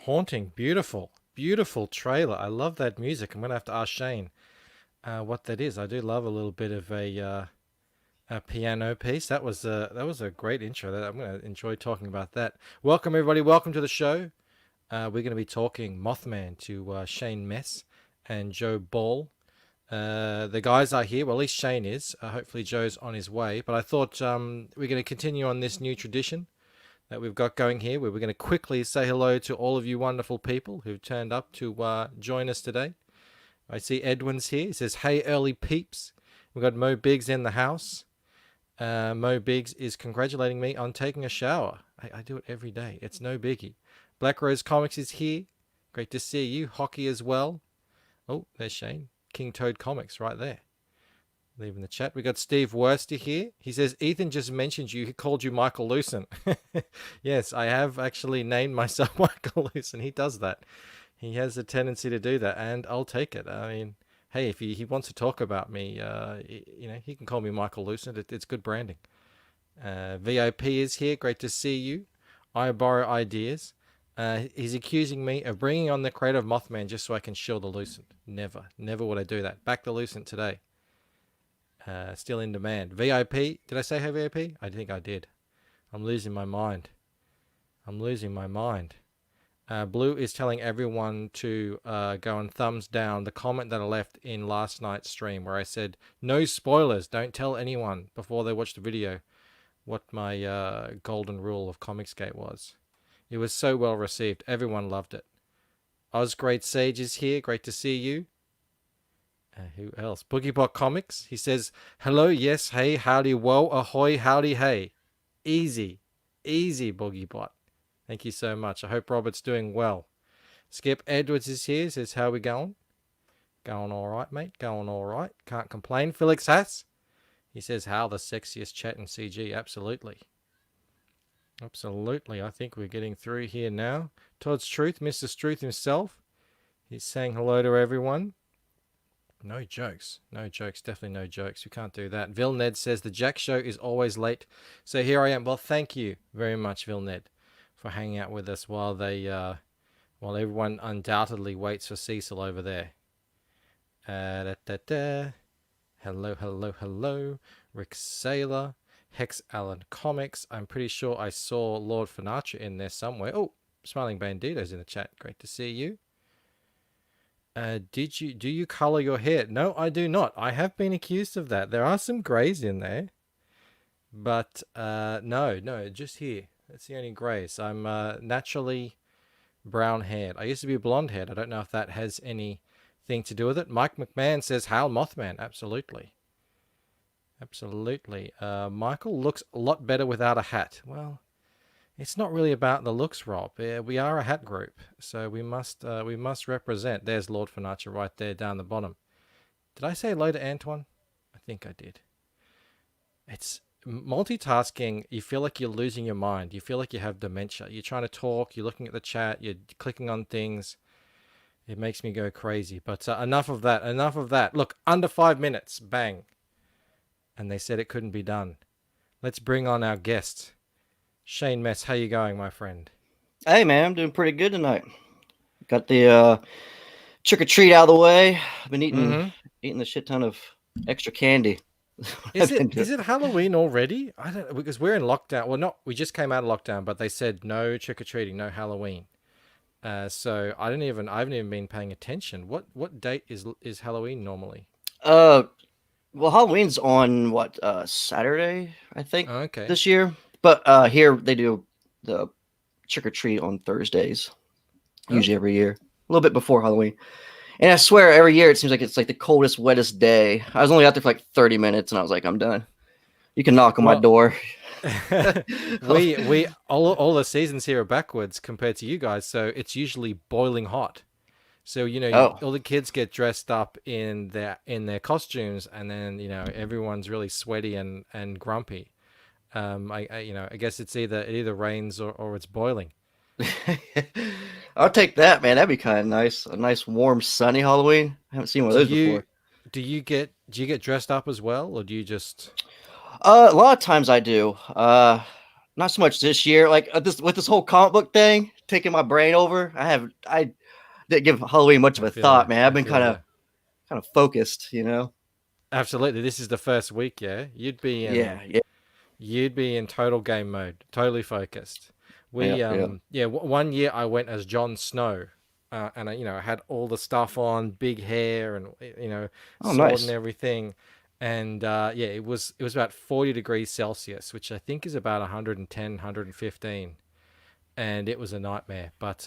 Haunting, beautiful trailer. I love that music. I'm gonna have to ask Shane what that is. I do love a little bit of a piano piece. That was a great intro. I'm gonna enjoy talking about that. Welcome everybody. Welcome to the show. We're gonna be talking Mothman to Shane Mess and Joe Ball. The guys are here. Well, at least Shane is. Hopefully Joe's on his way. But I thought we're going to continue on this new tradition that we've got going here, where we're going to quickly say hello to all of you wonderful people who've turned up to join us today. I see Edwin's here. He says, "Hey, early peeps." We've got Mo Biggs in the house. Mo Biggs is congratulating me on taking a shower. I do it every day. It's no biggie. Black Rose Comics is here. Great to see you. Hockey as well. Oh, there's Shane. King Toad Comics right there. Leaving the chat. We got Steve Worster here. He says, Ethan just mentioned you. He called you Michael Lucen. Yes, I have actually named myself Michael Lucen. He does that. He has a tendency to do that, and I'll take it. I mean, hey, if he wants to talk about me, he can call me Michael Lucen. It's good branding. VIP is here. Great to see you. I borrow ideas. He's accusing me of bringing on the creator of Mothman just so I can shill the Lucent. Never would I do that. Back the Lucent today. Still in demand. VIP. Did I say hey VIP? I think I did. I'm losing my mind. Blue is telling everyone to go and thumbs down the comment that I left in last night's stream where I said, no spoilers. Don't tell anyone before they watch the video what my golden rule of Comicsgate was. It was so well received. Everyone loved it. Oz Great Sage is here. Great to see you. Who else? Boogiebot Comics. He says, hello, yes, hey, howdy, whoa, ahoy, howdy, hey. Easy, Boogiebot. Thank you so much. I hope Robert's doing well. Skip Edwards is here. Says, how we going? Going all right, mate. Going all right. Can't complain. Felix Hass. He says, how the sexiest chat in CG. Absolutely. I think we're getting through here now. Todd's Truth, Mr. Struth himself. He's saying hello to everyone. No jokes. Definitely no jokes. We can't do that. Vilned says the Jack Show is always late. So here I am. Well, thank you very much, Vilned, for hanging out with us while everyone undoubtedly waits for Cecil over there. Hello. Rick Saylor. Hex Allen Comics. I'm pretty sure I saw Lord Furniture in there somewhere. Oh, Smiling Bandito's in the chat. Great to see you. Do you color your hair? No, I do not. I have been accused of that. There are some grays in there, but no, just here. That's the only grays. I'm naturally brown haired. I used to be blonde haired. I don't know if that has anything to do with it. Mike McMahon says, "Hail Mothman." Absolutely. Michael looks a lot better without a hat. Well, it's not really about the looks, Rob. We are a hat group, so we must represent. There's Lord Furniture right there down the bottom. Did I say hello to Antoine? I think I did. It's multitasking. You feel like you're losing your mind. You feel like you have dementia. You're trying to talk. You're looking at the chat. You're clicking on things. It makes me go crazy. But enough of that. Look, under 5 minutes. Bang. And they said it couldn't be done. Let's bring on our guest. Shane Mess, how you going, my friend? Hey, man, I'm doing pretty good tonight. Got the trick or treat out of the way. I've been eating the shit ton of extra candy I've been doing. Is it Halloween already? I don't know because we're in lockdown. Well, not we just came out of lockdown, but they said no trick or treating, no Halloween. So I haven't even been paying attention. What date is Halloween normally? Uh, well, Halloween's on what Saturday, I think, Oh, okay. this year. But here they do the trick or treat on Thursdays, usually Okay. every year, a little bit before Halloween. And I swear, every year it seems like it's like the coldest, wettest day. I was only out there for like 30 minutes, and I was like, I'm done. You can knock on my Well, door. we all the seasons here are backwards compared to you guys, so it's usually boiling hot. So Oh, all the kids get dressed up in their costumes, and then everyone's really sweaty and grumpy. I guess it either rains or it's boiling. I'll take that, man. That'd be kind of nice. A nice, warm, sunny Halloween. I haven't seen one of Do those you before. do you get dressed up as well, or do you just A lot of times I do. Not so much this year. Like this with this whole comic book thing taking my brain over. I didn't give Halloween much of I a feel thought, you. man. I've I been feel you. kind of focused, you know. Absolutely. This is the first week, yeah. Yeah, yeah, You'd be in total game mode, totally focused. yeah, We yeah. yeah, one year I went as Jon Snow. And I had all the stuff on, big hair and Oh, sword and nice. everything. And yeah, it was about 40 degrees Celsius, which I think is about 110, 115. And it was a nightmare, but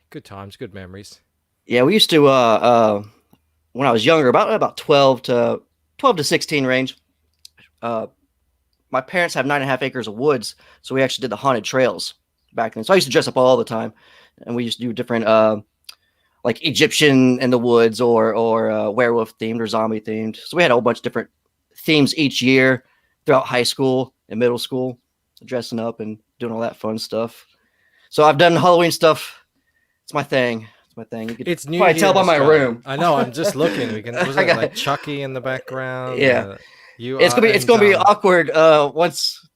good times, good memories. Yeah, we used to when I was younger, about 12 to 16 range. Uh, my parents have 9.5 acres of woods, so we actually did the haunted trails back then. So I used to dress up all the time, and we used to do different like Egyptian in the woods or werewolf themed or zombie themed. So we had a whole bunch of different themes each year throughout high school and middle school, dressing up and doing all that fun stuff. So I've done Halloween stuff. It's my thing. It's my thing. You could It's new probably here tell in by my Australia. room. I know. I'm just looking. We can. Was I it got like Chucky in the background? yeah. You It's are, gonna be it's and gonna be awkward once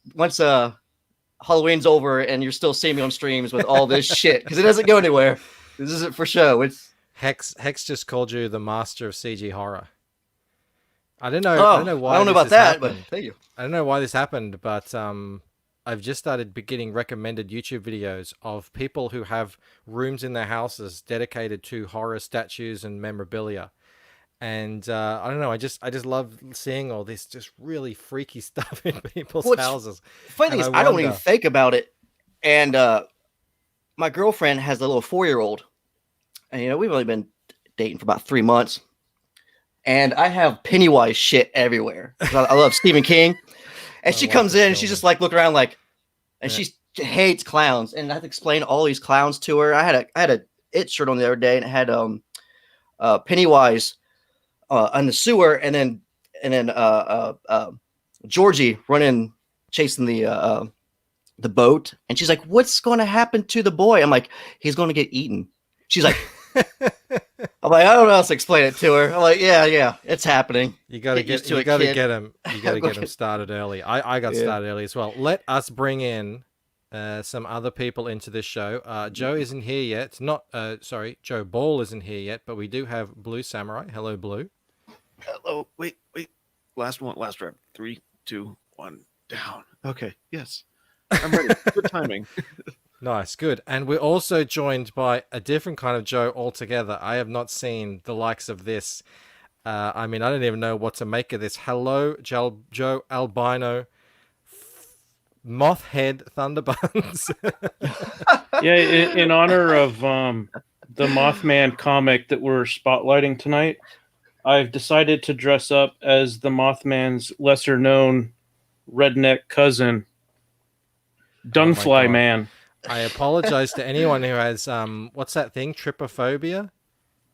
Halloween's over and you're still seeing me on streams with all this shit because it doesn't go anywhere. This isn't for show. It's Hex just called you the master of CG horror. I don't know. I don't oh, know I why don't know this about has that, but happened. thank you. I don't know why this happened, but I've just started getting recommended YouTube videos of people who have rooms in their houses dedicated to horror statues and memorabilia. And I don't know. I just love seeing all this just really freaky stuff in people's What's houses, funny thing and I is I don't even wonder. think about it. And my girlfriend has a little 4-year-old, and we've only been dating for about 3 months, and I have Pennywise shit everywhere because I love Stephen King. And My she wife comes would in and kill she's me. just like looking around like, and Yeah. she hates clowns, and I have to explain all these clowns to her. I had a it shirt on the other day, and it had Pennywise on the sewer, and then Georgie running chasing the boat, and she's like, "What's going to happen to the boy?" I'm like, "He's going to get eaten." She's like, "I'm like, I don't know how else to explain it to her." I'm like, "Yeah, yeah, it's happening. Get used to You it, gotta kid." get him you gotta get him started early. I got Yeah. started early as well. Let us bring in some other people into this show. Joe isn't here yet. Not sorry, Joe Ball isn't here yet, but we do have Blue Samurai. Hello, Blue. Hello. Wait, wait. Last one. Last rep. Three, two, one. Down. Okay. Yes. I'm ready. Good timing. Nice, good. And we're also joined by a different kind of Joe altogether. I have not seen the likes of this. I mean, I don't even know what to make of this. Hello, Joe Albino, Moth Head Thunderbuns. Yeah, in honor of the Mothman comic that we're spotlighting tonight, I've decided to dress up as the Mothman's lesser known redneck cousin, Oh my Dunfly god. Man. I apologize to anyone who has what's that thing? Trypophobia?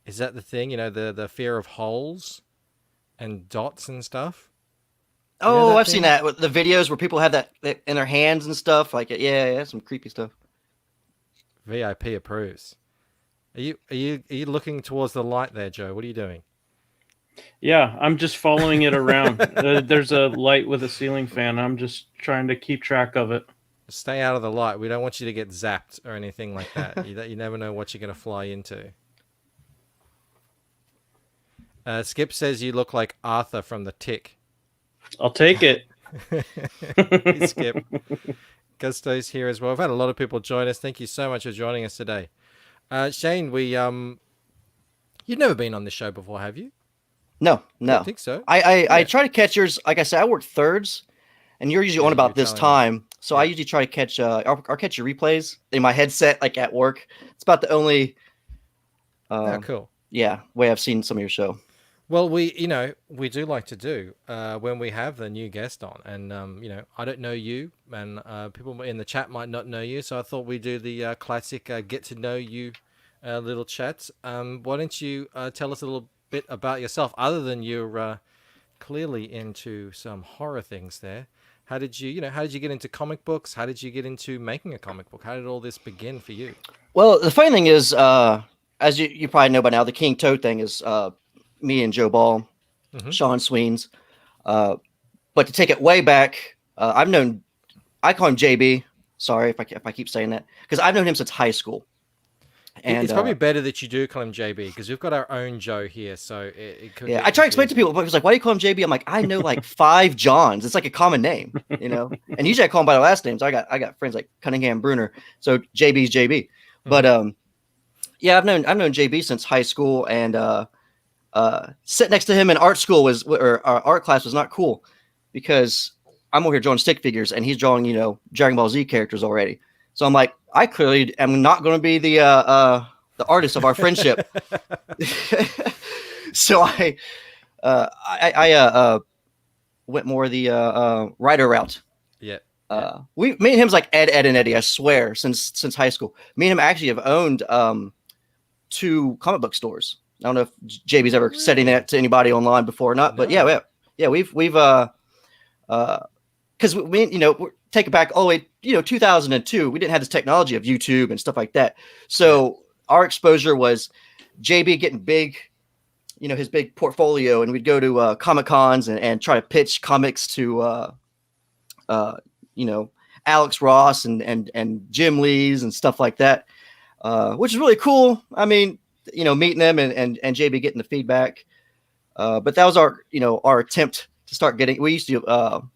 Is that the thing? The fear of holes and dots and stuff? You know Oh, that I've seen thing? that with the videos where people have that in their hands and stuff. Like, yeah, yeah, some creepy stuff. VIP approves. Are you looking towards the light there, Joe? What are you doing? Yeah, I'm just following it around. There's a light with a ceiling fan. I'm just trying to keep track of it. Stay out of the light. We don't want you to get zapped or anything like that. You never know what you're going to fly into. Skip says you look like Arthur from The Tick. I'll take it. Hey, Skip. Gusto's here as well. We've had a lot of people join us. Thank you so much for joining us today. Shane, you've never been on this show before, have you? No, I don't no. think so. I Yeah. try to catch yours. Like I said, I work thirds, and you're usually Yeah, on you were about this telling me. time. So I Yeah. usually try to catch or catch your replays in my headset, like at work. It's about the only Oh, cool. way I've seen some of your show. Well, we do like to do when we have the new guest on, and I don't know you, and people in the chat might not know you, so I thought we'd do the classic get to know you little chats. Why don't you tell us a little bit about yourself, other than you're clearly into some horror things there. How did you get into comic books? How did you get into making a comic book? How did all this begin for you? Well, the funny thing is, as you probably know by now, the King Toad thing is me and Joe Ball, Mm-hmm. Sean Sweens. But to take it way back, I call him JB. Sorry if I keep saying that, because I've known him since high school. And It's probably better that you do call him JB, because we've got our own Joe here, so it could. yeah, get I try to explain to confusing. people, but it's like, why do you call him JB? I'm like, I know like 5 Johns. It's like a common name, And usually I call him by their last names. I got friends like Cunningham, Bruner, so JB's JB. But yeah, I've known JB since high school, and sitting next to him in art school or art class was not cool, because I'm over here drawing stick figures and he's drawing Dragon Ball Z characters already. So I'm like, I clearly am not going to be the artist of our friendship. So I went more the writer route. Yeah. Me and him's like Ed, and Eddie, I swear, since high school. Me and him actually have owned 2 comic book stores. I don't know if JB's ever said that to anybody online before or not, but No. we've because we take it back all the way 2002. We didn't have this technology of YouTube and stuff like that, so our exposure was JB getting big, his big portfolio, and we'd go to Comic Cons and try to pitch comics to Alex Ross and Jim Lee's and stuff like that, which is really cool. I mean, meeting them and JB getting the feedback. But that was our attempt to start getting. We used to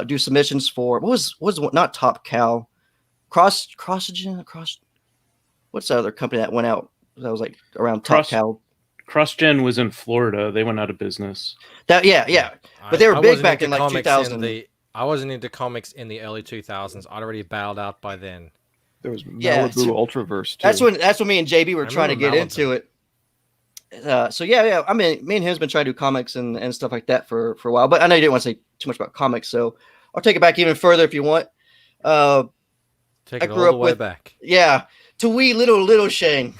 do submissions for what was not Top Cow, Crossogen. What's the other company that went out? That was like around Top Cow. CrossGen was in Florida. They went out of business. But they were big back in like comics 2000. I wasn't into comics in the early 2000s. I'd already bowed out by then. There was Malibu Yeah, so Ultraverse too. That's when me and JB were I trying to get remember into it. So yeah. I mean, me and him's been trying to do comics and stuff like that for a while. But I know you didn't want to say too much about comics, so I'll take it back even further if you want. Take I it grew all up the way with- back. Yeah, to wee little Shane.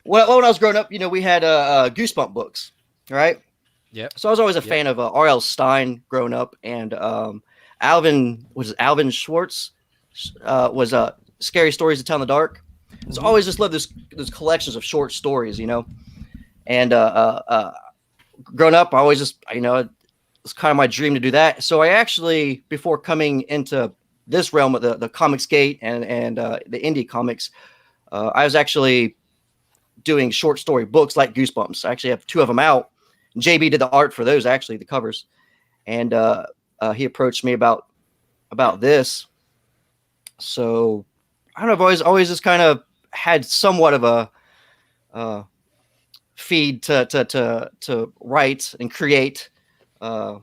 Well, when I was growing up, we had Goosebump books, right? Yep. So I was always a fan of R.L. Stein growing up, and Alvin Schwartz was Scary Stories to Tell in the Dark. So I always just loved those collections of short stories, And growing up, I always just it's kind of my dream to do that. So I actually, before coming into this realm of the Comics Gate and the indie comics, I was actually doing short story books like Goosebumps. I actually have 2 of them out. JB did the art for those, actually, the covers. And he approached me about this. So I don't know, I've always just kind of had somewhat of a feed to write and create, and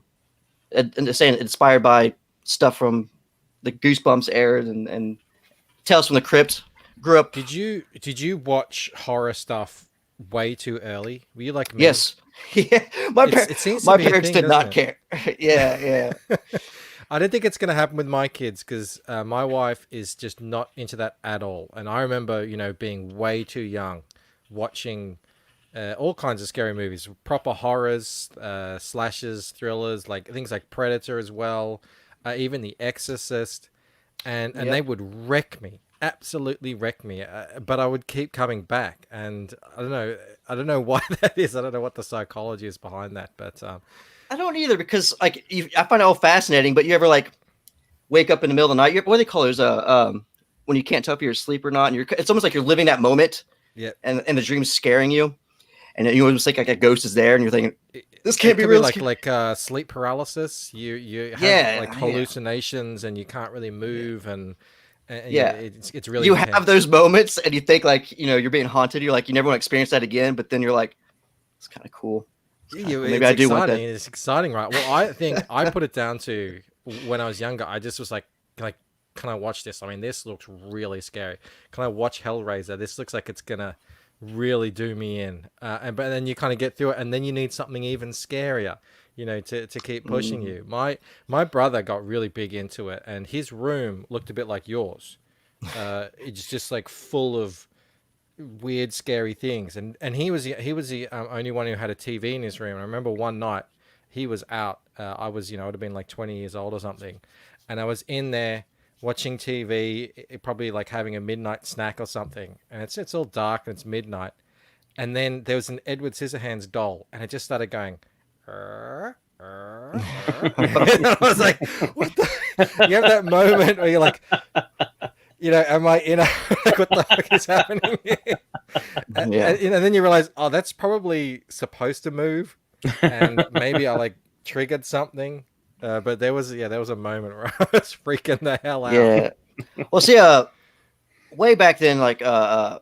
saying inspired by stuff from the Goosebumps era and Tales from the Crypt. Grew up. Did you watch horror stuff way too early? Were you like me? Yes. Yeah. My It seems to my be a parents thing, did not doesn't care. Yeah. I don't think it's going to happen with my kids, because my wife is just not into that at all. And I remember, being way too young, watching all kinds of scary movies, proper horrors, slashers, thrillers, like things like Predator as well, even The Exorcist, and they would wreck me, absolutely wreck me. But I would keep coming back, and I don't know why that is. I don't know what the psychology is behind that, but I don't either, because I find it all fascinating. But you ever like wake up in the middle of the night? What do they call those? When you can't tell if you're asleep or not, and it's almost like you're living that moment. yeah. And the dream's scaring you, and you almost think like a ghost is there, and you're thinking, this It can't be could real. be like sleep paralysis. You have Yeah, like yeah, hallucinations and you can't really move and yeah, yeah. it's really You have intense. those moments, and you think like you're being haunted. You're like you never want to experience that again. But then you're like, it's kind of cool. It's kind of cool. Maybe It's I do want that. exciting. It's exciting, right? Well, I think I put it down to when I was younger. I just was like, can I watch this? I mean, this looks really scary. Can I watch Hellraiser? This looks like it's gonna really do me in. And but then you kind of get through it, and then you need something even scarier, to keep pushing Mm. you. My brother got really big into it, and his room looked a bit like yours. It's just like full of weird, scary things. And he was the only one who had a TV in his room. And I remember one night he was out. I was, I would have been like 20 years old or something, and I was in there watching TV, probably like having a midnight snack or something. And it's all dark and it's midnight. And then there was an Edward Scissorhands doll, and it just started going. And I was like, "What the?" You have that moment where you're like, am I in a like what the fuck is happening here? Yeah. And then you realize, oh, that's probably supposed to move, and maybe I like triggered something. But there was a moment where I was freaking the hell out. Yeah. Well, see, way back then, like, I'd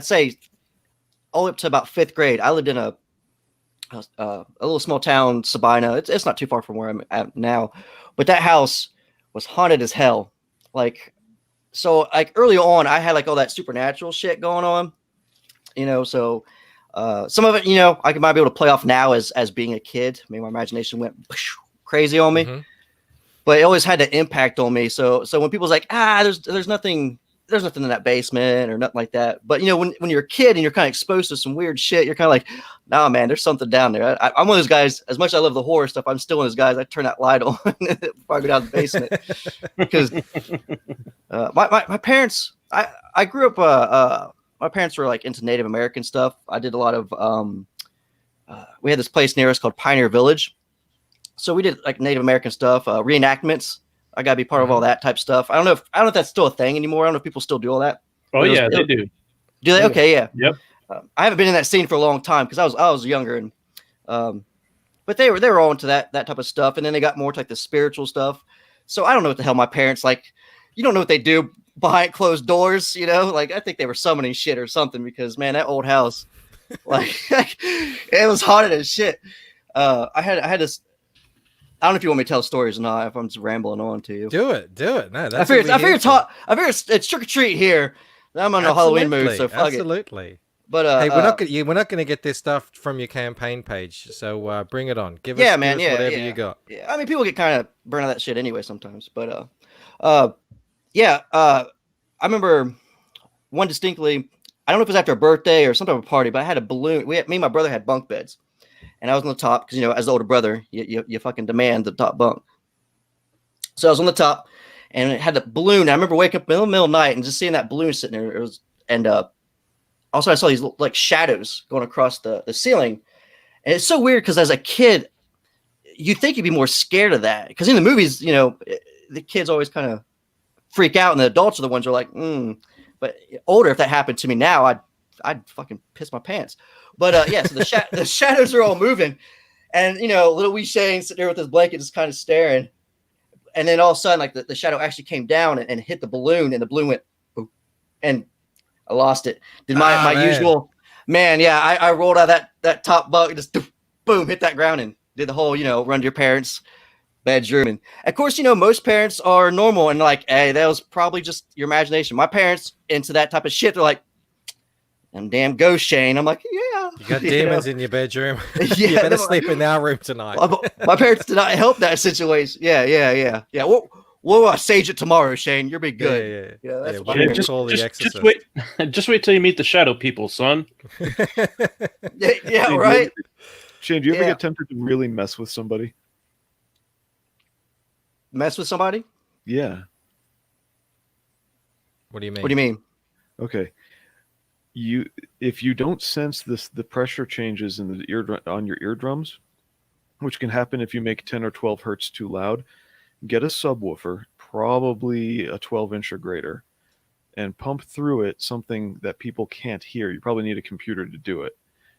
say all up to about 5th grade, I lived in a little small town, Sabina. It's not too far from where I'm at now, but that house was haunted as hell. Like, so like early on, I had like all that supernatural shit going on, So some of it, I might be able to play off now as being a kid. Maybe my imagination went crazy on me, but it always had an impact on me. So when people's like, there's nothing in that basement or nothing like that. But when you're a kid and you're kind of exposed to some weird shit, you're kind of like, nah, man, there's something down there. I'm one of those guys. As much as I love the horror stuff, I'm still one of those guys. I turn that light on before I go down to the basement because my parents. I grew up. My parents were like into Native American stuff. I did a lot of. We had this place near us called Pioneer Village, so we did like Native American stuff, reenactments. I gotta be part of all that type stuff. I don't know if that's still a thing anymore. I don't know if people still do all that. Oh yeah, they do. Do they? Okay, yeah. Yep. I haven't been in that scene for a long time because I was younger, and but they were all into that type of stuff, and then they got more to like the spiritual stuff. So I don't know what the hell my parents like. You don't know what they do behind closed doors, Like I think they were summoning shit or something because man, that old house, like it was haunted as shit. I had this. I don't know if you want me to tell stories or not. If I'm just rambling on to you, Do it. No, I figure it's trick or treat here. I'm on a Halloween mood, so fuck absolutely. it. But hey, we're not gonna get this stuff from your campaign page. So bring it on. Give us whatever you got. Yeah, I mean, people get kind of burned out of that shit anyway sometimes. But I remember one distinctly. I don't know if it was after a birthday or some type of party, but I had a balloon. Me and my brother had bunk beds. And I was on the top because, as the older brother, you fucking demand the top bunk. So I was on the top and it had a balloon. I remember waking up in the middle of the night and just seeing that balloon sitting there. Also I saw these like shadows going across the ceiling. And it's so weird because as a kid, you think you'd be more scared of that. Because in the movies, the kids always kind of freak out and the adults are the ones who are like, But older, if that happened to me now, I'd fucking piss my pants. But so the shadows are all moving, and little wee Shane sitting there with his blanket, just kind of staring. And then all of a sudden, like the shadow actually came down and hit the balloon, and the balloon went, boom, and I lost it. Did my usual man? Yeah, I rolled out of that top bunk, and just boom, hit that ground, and did the whole run to your parents' bedroom. And of course, most parents are normal and like, hey, that was probably just your imagination. My parents into that type of shit. They're like, them damn ghost, Shane. I'm like, yeah. You got demons in your bedroom. Yeah, You better sleep in our room tonight. My parents did not help that situation. Yeah. We'll sage it tomorrow, Shane. You'll be good. Yeah. That's We'll what call the exorcist. Just wait till you meet the shadow people, son. yeah, right. Shane, do you ever get tempted to really mess with somebody? Mess with somebody? Yeah. What do you mean? What do you mean? Okay. If you don't sense the pressure changes in on your eardrums, which can happen if you make 10 or 12 hertz too loud, get a subwoofer, probably a 12-inch or greater, and pump through it something that people can't hear. You probably need a computer to do it.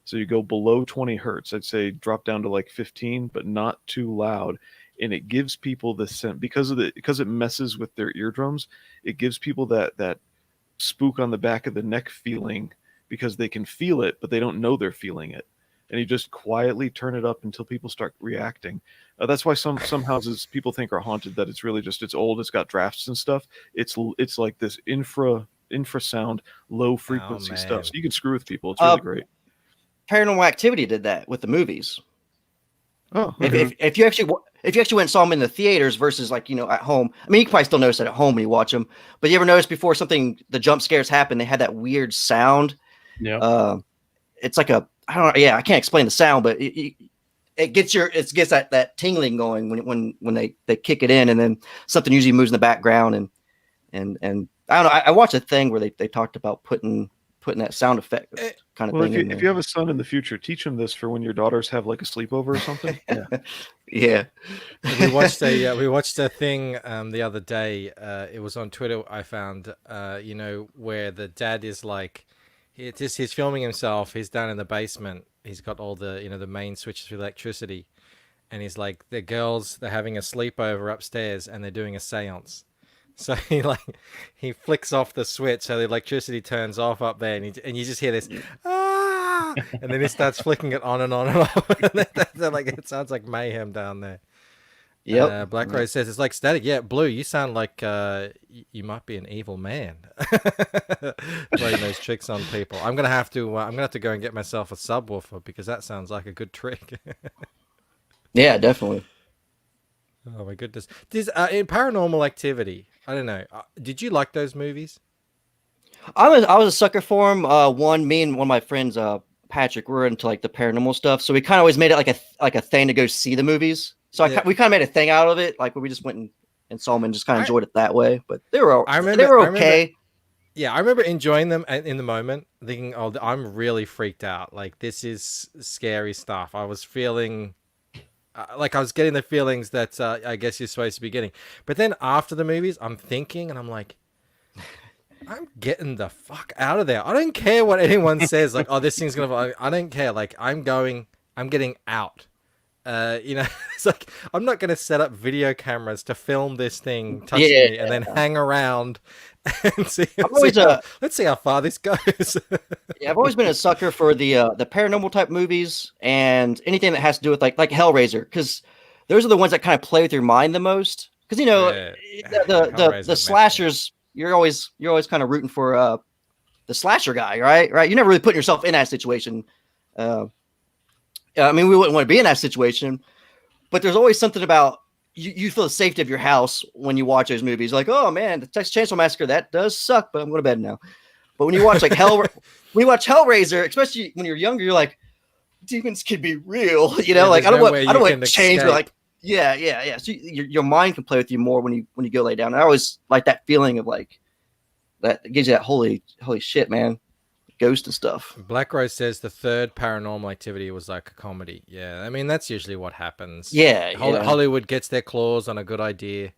So you go below 20 hertz. I'd say drop down to like 15, but not too loud. And it gives people the sense because it messes with their eardrums. It gives people that spook on the back of the neck feeling because they can feel it, but they don't know they're feeling it. And you just quietly turn it up until people start reacting. That's why some houses people think are haunted. That it's really just it's old. It's got drafts and stuff. It's like this infrasound, low frequency stuff. man. So you can screw with people. It's really great. Paranormal Activity did that with the movies. Oh, If you actually went and saw them in the theaters versus like at home. I mean, you can probably still notice it at home when you watch them. But you ever notice before the jump scares happen, they had that weird sound. Yeah. It's like I don't know. Yeah, I can't explain the sound, but it gets that tingling going when they kick it in, and then something usually moves in the background, and I don't know. I watched a thing where they talked about putting that sound effect kind of well, thing. if you have a son in the future, teach him this for when your daughters have like a sleepover or something. Yeah. Yeah. We watched a thing the other day. It was on Twitter. I found where the dad is like, he's filming himself. He's down in the basement. He's got all the the main switches for electricity, and he's like, the girls, they're having a sleepover upstairs and they're doing a séance. So he flicks off the switch so the electricity turns off up there, and you just hear this and then he starts flicking it on and on and off. And like, it sounds like mayhem down there. Yep. Black Rose says it's like static. Yeah, Blue, you sound like you might be an evil man playing those tricks on people. I'm gonna have to go and get myself a subwoofer because that sounds like a good trick. Yeah, definitely. Oh my goodness! In Paranormal Activity, I don't know. Did you like those movies? I was a sucker for him. Me and one of my friends, Patrick, we're into like the paranormal stuff, so we kind of always made it like a thing to go see the movies. So we kind of made a thing out of it, like where we just went and saw them and just kind of enjoyed it that way. But they were okay. Yeah, I remember enjoying them in the moment, thinking, "Oh, I'm really freaked out. Like this is scary stuff." I was feeling. Like I was getting the feelings that I guess you're supposed to be getting. But then after the movies, I'm thinking and I'm like, I'm getting the fuck out of there. I don't care what anyone says. Like, oh, this thing's going to... I don't care. Like, I'm getting out. It's like, I'm not going to set up video cameras to film this thing touching me and then hang around and see. Let's see how far this goes. Yeah, I've always been a sucker for the paranormal type movies and anything that has to do with like Hellraiser, because those are the ones that kind of play with your mind the most. Because the slashers, you're always kind of rooting for the slasher guy, right? Right? You're never really putting yourself in that situation. I mean, we wouldn't want to be in that situation, but there's always something about you feel the safety of your house when you watch those movies. Like, oh man, the Texas Chainsaw Massacre, that does suck, but I'm going to bed now. But when you watch like we watch Hellraiser, especially when you're younger, you're like, demons can be real, I don't want to change, but like, yeah. So your mind can play with you more when you go lay down. And I always like that feeling of like that. It gives you that holy shit, man. Ghost and stuff. Black Rose says the third Paranormal Activity was like a comedy. Yeah, I mean that's usually what happens. Yeah, Hollywood gets their claws on a good idea,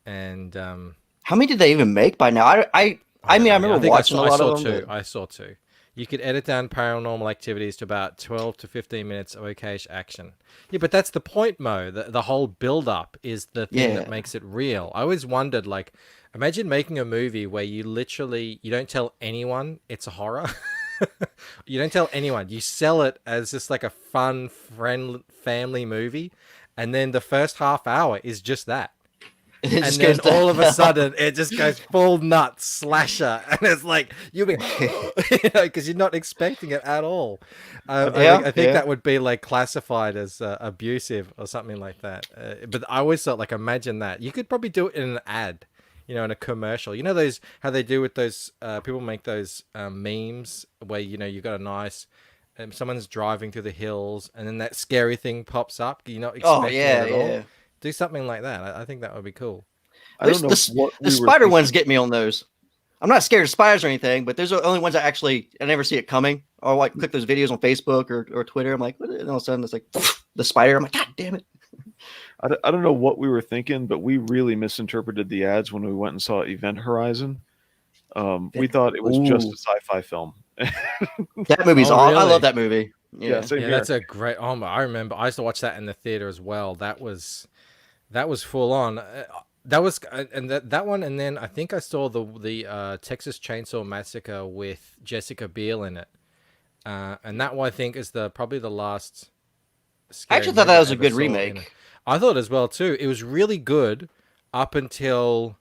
and how many did they even make by now? I remember watching a lot of them. I saw two. You could edit down Paranormal Activities to about 12 to 15 minutes of okayish action. Yeah, but that's the point, Mo. The whole build-up is the thing that makes it real. I always wondered, like, imagine making a movie where you don't tell anyone it's a horror. You don't tell anyone. You sell it as just like a fun, family movie. And then the first half hour is just that. And then all of a sudden, it just goes full nuts, slasher. And it's like, you'll be, because you're not expecting it at all. I think that would be like classified as abusive or something like that. But I always thought, like, imagine that. You could probably do it in an ad. In a commercial, those, how they do with those, people make those memes where, you've got a nice, someone's driving through the hills and then that scary thing pops up. You're not expecting it at all. Do something like that. I think that would be cool. The spider ones get me on those. I'm not scared of spiders or anything, but those are the only ones I never see it coming. Or like click those videos on Facebook or Twitter. I'm like, and all of a sudden it's like the spider. I'm like, God damn it. I don't know what we were thinking, but we really misinterpreted the ads when we went and saw Event Horizon. We thought it was just a sci-fi film, That movie's Oh, awesome. I really? love that movie. Yeah, Yeah. same Yeah, here. that's a great. Oh my! I remember I used to watch that in the theater as well. That was full on. That was and that one, and then I think I saw the Texas Chainsaw Massacre with Jessica Biel in it, and that one I think is the probably the last I scary actually thought that movie I was a ever good saw in it. remake. I thought as well too. It was really good up until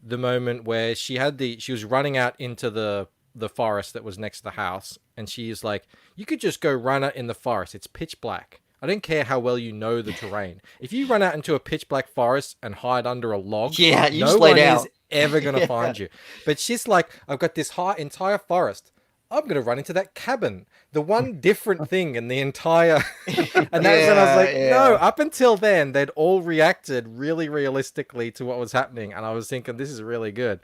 the moment where she was running out into the forest that was next to the house, and she's like, you could just go run out in the forest, it's pitch black. I don't care how well you know the terrain. If you run out into a pitch black forest and hide under a log, Yeah, you no just lay one is down. ever going to Yeah. find you. But she's like, I've got this entire forest, I'm going to run into that cabin, the one different thing in the entire. And that was when I was Yeah, like, no, yeah. up until then, they'd all reacted really realistically to what was happening. And I was thinking, this is really good.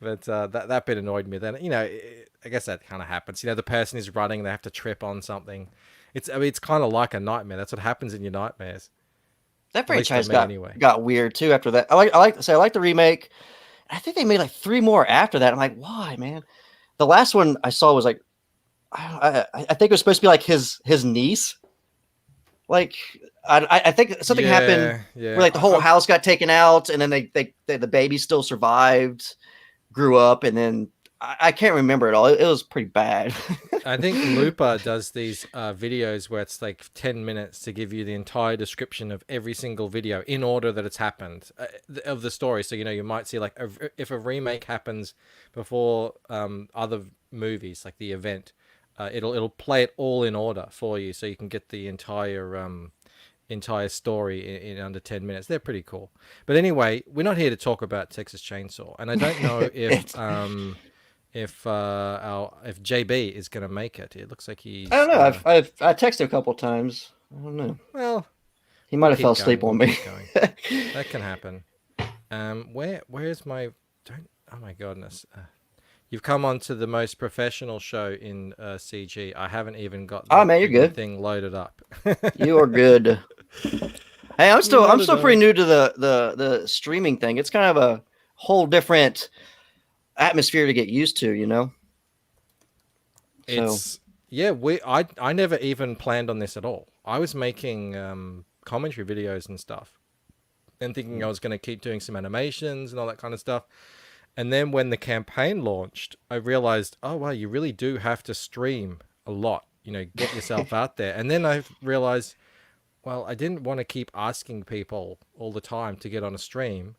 But that bit annoyed me. Then, I guess that kind of happens. The person is running, they have to trip on something. I mean, it's kind of like a nightmare. That's what happens in your nightmares, That at least for franchise me got anyway. got weird too after that. I like the remake. I think they made like 3 more after that. I'm like, why, man? The last one I saw was like, I think it was supposed to be like his niece. Like, I think something happened Yeah, yeah. where like the whole house got taken out, and then the baby still survived, grew up, and then I can't remember it all. It was pretty bad. I think Looper does these videos where it's like 10 minutes to give you the entire description of every single video in order that it's happened of the story. So, you might see like if a remake happens before other movies, like the event, it'll play it all in order for you so you can get the entire story in under 10 minutes. They're pretty cool. But anyway, we're not here to talk about Texas Chainsaw. And I don't know if JB is going to make it. It looks like I don't he's know. I texted him a couple times. I don't know. well, He might we'll have fell keep asleep going. on We'll me. keep going. That can happen. Where's my don't oh my goodness. You've come on to the most professional show in CG. I haven't even got Oh the man, you're friggin' good. thing loaded up. You are good. Hey, I'm still Loaded pretty up. new to the streaming thing. It's kind of a whole different atmosphere to get used to, you know. So It's yeah, I never even planned on this at all. I was making commentary videos and stuff and thinking I was going to keep doing some animations and all that kind of stuff. And then when the campaign launched, I realized, oh wow, you really do have to stream a lot, get yourself out there. And then I realized, well, I didn't want to keep asking people all the time to get on a stream.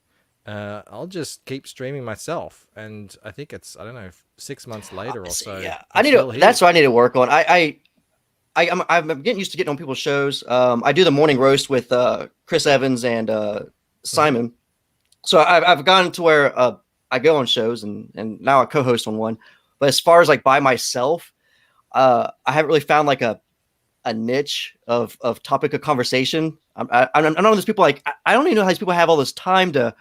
I'll just keep streaming myself. And I think I don't know, 6 months later or so, yeah, I I'm need to. still here. That's what I need to work on. I'm getting used to getting on people's shows. I do the morning roast with Chris Evans and Hmm. Simon. So I've gone to where I go on shows and now I co-host on one. But as far as like by myself, I haven't really found like a niche of topic of conversation. I'm one of those people like I don't even know how these people have all this time to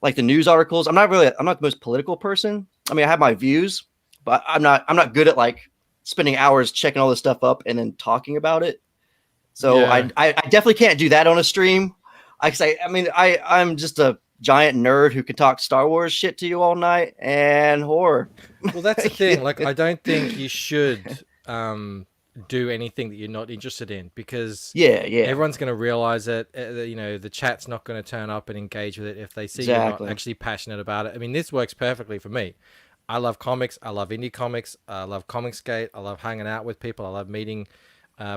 like the news articles. I'm not the most political person. I mean, I have my views, but I'm not good at like spending hours checking all this stuff up and then talking about it. So Yeah. I definitely can't do that on a stream. I'm just a giant nerd who can talk Star Wars shit to you all night and horror. Well, that's the thing. Like, I don't think you should do anything that you're not interested in because Yeah, yeah, everyone's going to realize it. The chat's not going to turn up and engage with it if they see you're not exactly. actually passionate about it. I mean, this works perfectly for me. I love comics. I love indie comics. I love Comicsgate. I love hanging out with people. I love meeting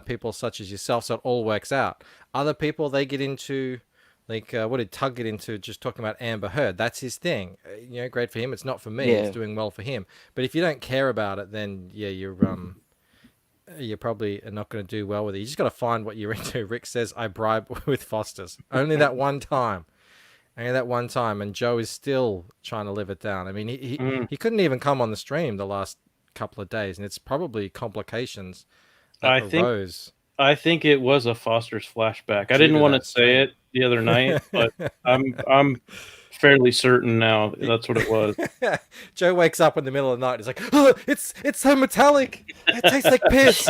people such as yourself. So it all works out. Other people, they get into like what did Tug get into? Just talking about Amber Heard. That's his thing. Great for him. It's not for me. It's Yeah. doing well for him. But if you don't care about it, then yeah, you're probably not going to do well with it. You just got to find what you're into. Rick says, I bribe with Foster's. Only that one time. Only that one time. And Joe is still trying to live it down. I mean, he couldn't even come on the stream the last couple of days. And it's probably complications that I think arose I think it was a Foster's flashback. I due didn't to want to that say stream. it the other night, but I'm fairly certain now that's what it was. Joe wakes up in the middle of the night. He's like, oh, it's so metallic. It tastes like piss.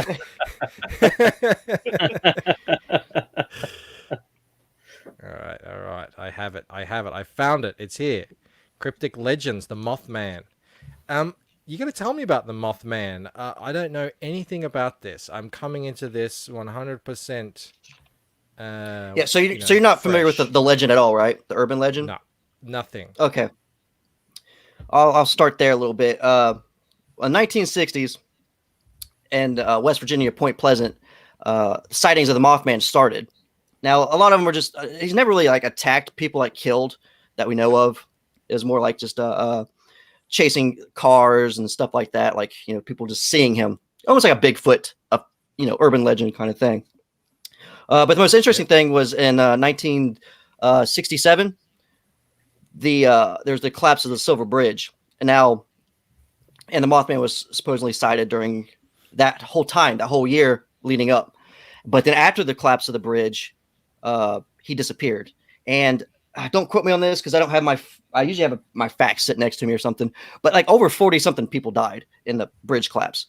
All right. I have it. I found it. It's here. Cryptic Legends, the Mothman. Um, you got to tell me about the Mothman. I don't know anything about this. I'm coming into this 100%. Yeah, so You so know, you're not familiar with fresh. the legend at all, right? The urban legend. No, nothing. Okay, I'll start there a little bit. In 1960s, and West Virginia, Point Pleasant, sightings of the Mothman started. Now, a lot of them were just he's never really like attacked people, like killed that we know of. It was more like just chasing cars and stuff like that. Like, you know, people just seeing him, almost like a Bigfoot, urban legend kind of thing. But the most interesting thing was in 1967, there's the collapse of the Silver Bridge, and the Mothman was supposedly sighted during that whole time, that whole year leading up. But then after the collapse of the bridge, he disappeared. And don't quote me on this because I don't have I usually have my facts sit next to me or something. But like over 40 something people died in the bridge collapse.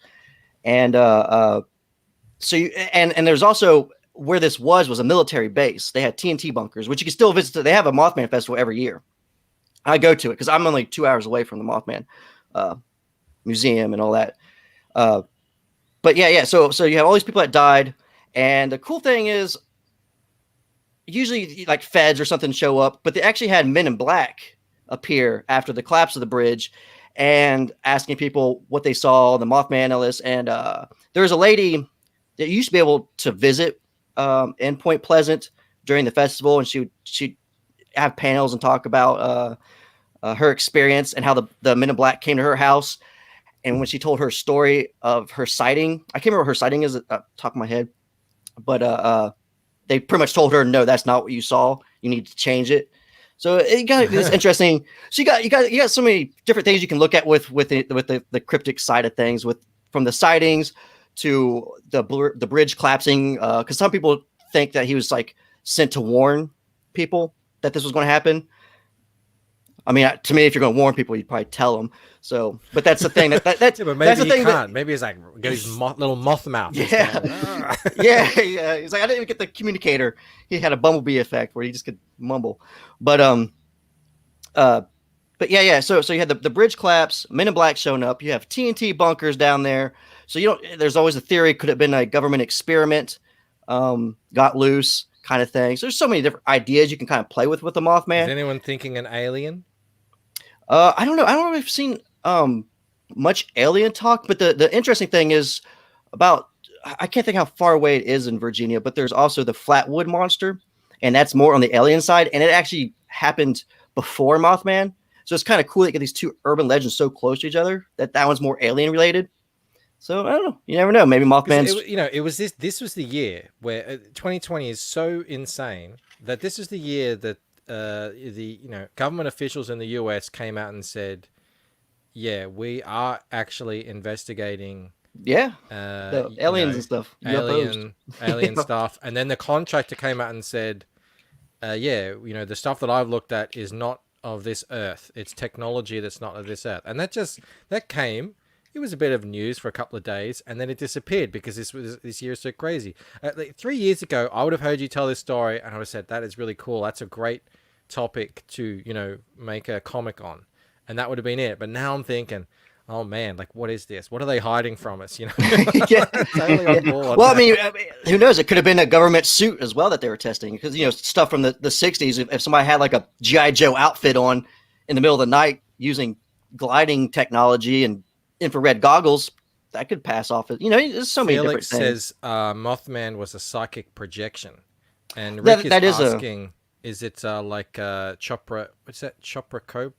And and there's also where this was a military base. They had TNT bunkers, which you can still visit. They have a Mothman festival every year. I go to it because I'm only 2 hours away from the Mothman museum and all that. But yeah. So you have all these people that died, and the cool thing is, usually like feds or something show up, but they actually had Men in Black appear after the collapse of the bridge, and asking people what they saw, the Mothman, Ellis, and there was a lady that used to be able to visit in Point Pleasant during the festival, and she'd have panels and talk about her experience and how the Men in Black came to her house. And when she told her story of her sighting, I can't remember what her sighting is at the top of my head, but they pretty much told her, no, that's not what you saw. You need to change it. So it got this interesting. So you got so many different things you can look at with the cryptic side of things, from the sightings to the bridge collapsing. Because some people think that he was like sent to warn people that this was going to happen. I mean, to me, if you're going to warn people, you'd probably tell them. So, but that's the thing that's Yeah, but maybe that's the he thing can't. Maybe he's like got his little moth mouth. Yeah. Going, "Ah." yeah. He's like, I didn't even get the communicator. He had a bumblebee effect where he just could mumble. But but yeah. So you had the bridge collapse, Men in Black showing up. You have TNT bunkers down there. So there's always a theory, could have been a government experiment, got loose kind of thing. So there's so many different ideas you can kind of play with the Mothman. Is anyone thinking an alien? I don't know. I don't know if I've seen much alien talk, but the interesting thing is I can't think how far away it is in Virginia, but there's also the Flatwood Monster, and that's more on the alien side, and it actually happened before Mothman. So it's kind of cool to get these two urban legends so close to each other that one's more alien related. So I don't know. You never know. Maybe Mothman's. It was this. This was the year where 2020 is so insane that this is the year that the government officials in the US came out and said, yeah, we are actually investigating the aliens and stuff, alien stuff. And then the contractor came out and said, the stuff that I've looked at is not of this earth. It's technology that's not of this earth. And that came. It was a bit of news for a couple of days, and then it disappeared because this year is so crazy. Like 3 years ago, I would have heard you tell this story, and I would have said, that is really cool. That's a great topic to, make a comic on. And that would have been it. But now I'm thinking, oh man, like, what is this? What are they hiding from us? Yeah. Totally on board. Well, I mean, who knows? It could have been a government suit as well that they were testing, because, stuff from the 60s. If somebody had like a G.I. Joe outfit on in the middle of the night using gliding technology and infrared goggles, that could pass off. There's so many different things. Felix says Mothman was a psychic projection. And Rick is asking, is it like Chopra? What's that? Chupacabra.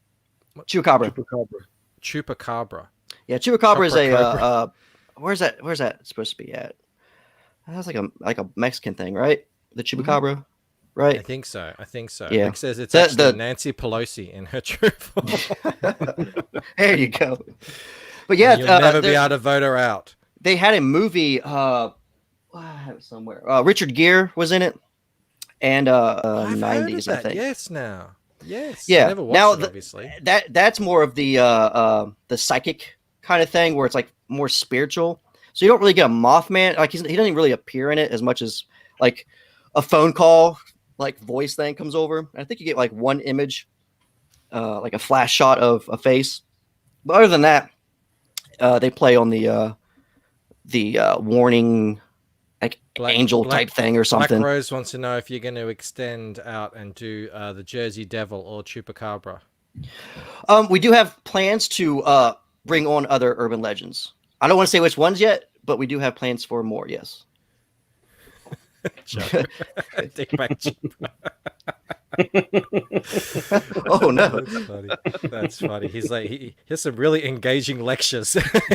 Chupacabra. Yeah, Chupacabra is a. Where's that supposed to be at? That's like a Mexican thing, right? The Chupacabra, right? I think so. Yeah. Rick says it's actually Nancy Pelosi in her true form. There you go. But yeah, you'll never be able to vote her out. They had a movie. I have it somewhere. Richard Gere was in it, and 90s, I think. Yes, now. Yes. Yeah. I never watched it, obviously. That's more of the psychic kind of thing, where it's like more spiritual. So you don't really get a Mothman. Like he doesn't really appear in it as much as like a phone call, like voice thing comes over. I think you get like one image, like a flash shot of a face. But other than that, They play on the warning, like angel type thing or Black something. Rose wants to know if you're going to extend out and do the Jersey Devil or Chupacabra. We do have plans to bring on other urban legends. I don't want to say which ones yet, but we do have plans for more. Yes. Take back Chupa. Oh no. That's funny. That's funny. He's like he has some really engaging lectures.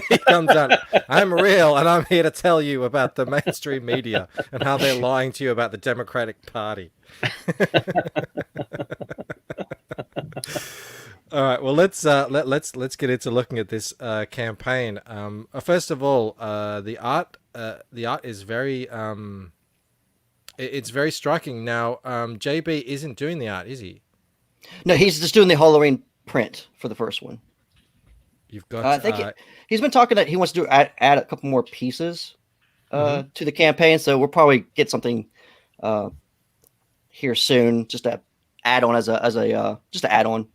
He comes out. I'm real, and I'm here to tell you about the mainstream media and how they're lying to you about the Democratic Party. All right. Well, let's get into looking at this campaign. First of all, the art is very it's very striking. Now, JB isn't doing the art, is he? No, he's just doing the Halloween print for the first one. You've got. I think he's been talking that he wants to add a couple more pieces to the campaign, so we'll probably get something here soon, just to add on as a just to add on.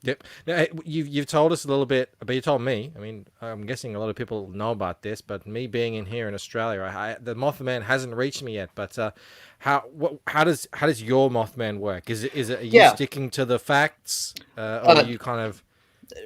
Yep. Now, you've told us a little bit, but you told me. I mean, I'm guessing a lot of people know about this, but me being in here in Australia, the Mothman hasn't reached me yet. But how does your Mothman work? Are you sticking to the facts, or are you kind of?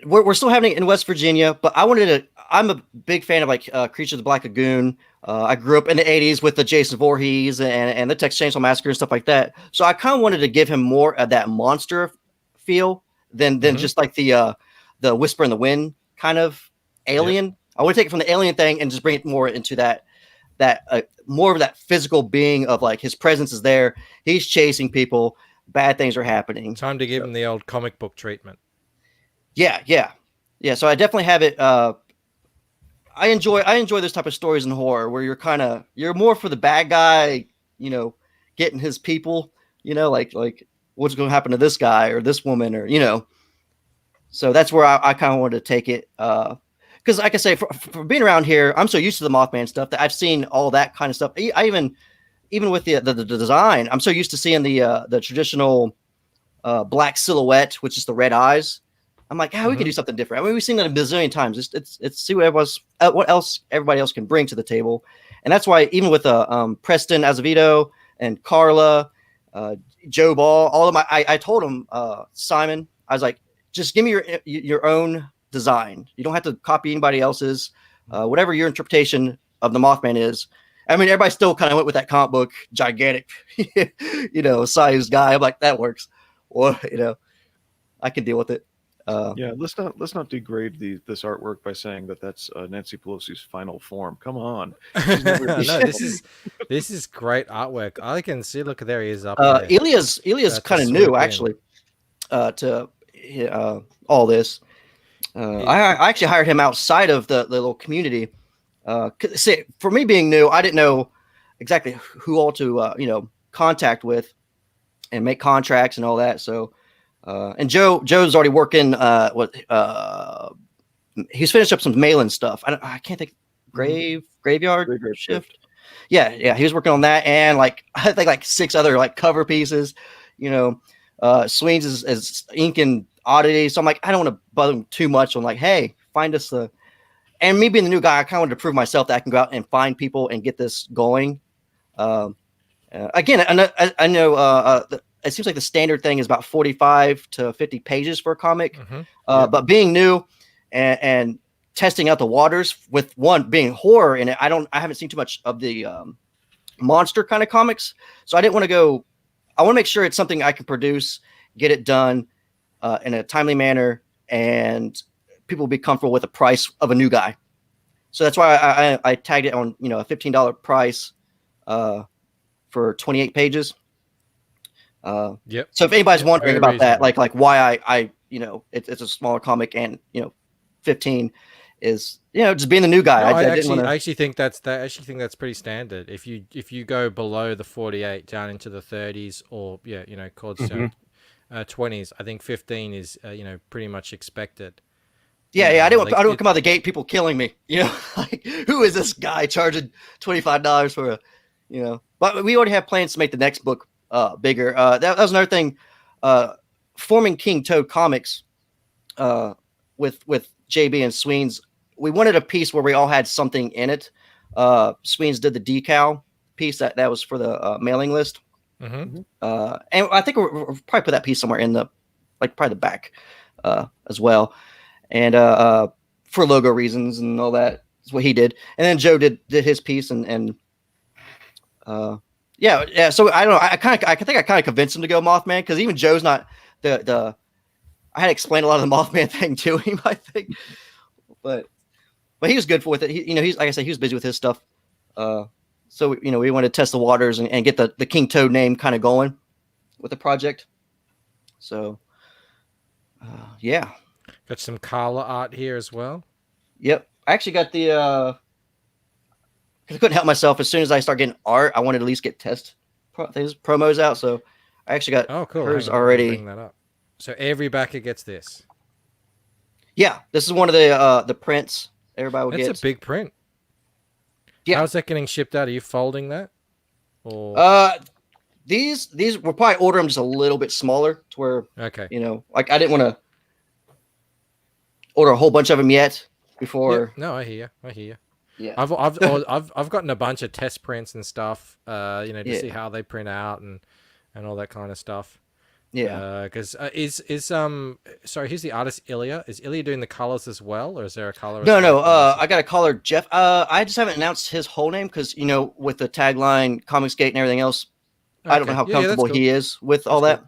We're still having it in West Virginia, but I'm a big fan of like Creature of the Black Lagoon. I grew up in the '80s with the Jason Voorhees and the Texas Chainsaw Massacre and stuff like that. So I kind of wanted to give him more of that monster feel than just like the Whisper in the Wind kind of alien. Yep. I want to take it from the alien thing and just bring it more into that more of that physical being of like his presence is there. He's chasing people. Bad things are happening. Time to give him the old comic book treatment. Yeah. So I definitely have it. I enjoy those type of stories in horror where you're more for the bad guy, getting his people, like what's going to happen to this guy or this woman or, so that's where I kind of wanted to take it. Because like I say, for being around here, I'm so used to the Mothman stuff that I've seen all that kind of stuff. I even with the design, I'm so used to seeing the traditional black silhouette, which is the red eyes. I'm like, we can do something different. I mean, we've seen that a bazillion times. It's see what else everybody else can bring to the table, and that's why even with Preston Azevedo and Carla, Joe Ball, all of I told him, Simon, I was like, just give me your own design. You don't have to copy anybody else's. Whatever your interpretation of the Mothman is. I mean, everybody still kind of went with that comic book, gigantic, sized guy. I'm like, that works. Or, I can deal with it. Let's not degrade this artwork by saying that's Nancy Pelosi's final form. Come on. No, this is great artwork. I can see. Look, there he is up there. Elia's kind of new actually to all this. I actually hired him outside of the little community. See, for me being new, I didn't know exactly who all to contact with and make contracts and all that. So. And Joe's already working. He's finished up some mailing stuff. I can't think. Graveyard shift. Yeah. He was working on that, and I think 6 other cover pieces. Sweens is inking oddity. So I'm like, I don't want to bother him too much. I'm like, hey, find us the. And me being the new guy, I kind of wanted to prove myself that I can go out and find people and get this going. Again, I know. It seems like the standard thing is about 45 to 50 pages for a comic. But being new and testing out the waters with one being horror in it, I haven't seen too much of the monster kind of comics. So I didn't want to go. I want to make sure it's something I can produce, get it done in a timely manner, and people will be comfortable with the price of a new guy. So that's why I tagged it on, a $15 price for 28 pages. Yep. So if anybody's wondering about that, reasonable. like why I it's a smaller comic and 15 is just being the new guy. No, I actually think that's pretty standard. If you go below the 48 down into the 30s or cordstone 20s, I think 15 is pretty much expected. Yeah. I don't come out of the gate people killing me. Like who is this guy charging $25 for But we already have plans to make the next book bigger. That was another thing. Forming King Toad Comics with JB and Sweens. we wanted a piece where we all had something in it. Sweens did the decal piece that was for the mailing list. Mm-hmm. And I think we'll probably put that piece somewhere in the, like, probably the back as well. And for logo reasons and all that is what he did. And then Joe did his piece and yeah. So I don't know. I think I kind of convinced him to go Mothman, because even Joe's not the. I had to explain a lot of the Mothman thing to him, I think, but he was good with it. He's, like I said, he was busy with his stuff. So we wanted to test the waters and get the King Toad name kind of going with the project. So yeah. Got some Carla art here as well. Yep. I actually got the I couldn't help myself. As soon as I start getting art, I wanted to at least get these promos out. So I actually got Cool. hers Hang on, already. bring that up. So every backer gets this. Yeah, this is one of the prints everybody will get. It's a big print. Yeah. How's that getting shipped out? Are you folding that? Or These we'll probably order them just a little bit smaller to where okay. Like I didn't want to order a whole bunch of them yet before. Yeah. No, I hear you. Yeah. I've gotten a bunch of test prints and stuff. To see how they print out and all that kind of stuff. Yeah. Because sorry, here's the artist Ilya. Is Ilya doing the colors as well, or is there a color? No. I got a caller, Jeff. I just haven't announced his whole name because with the tagline, Comicsgate, and everything else, I don't know how comfortable he is with all that.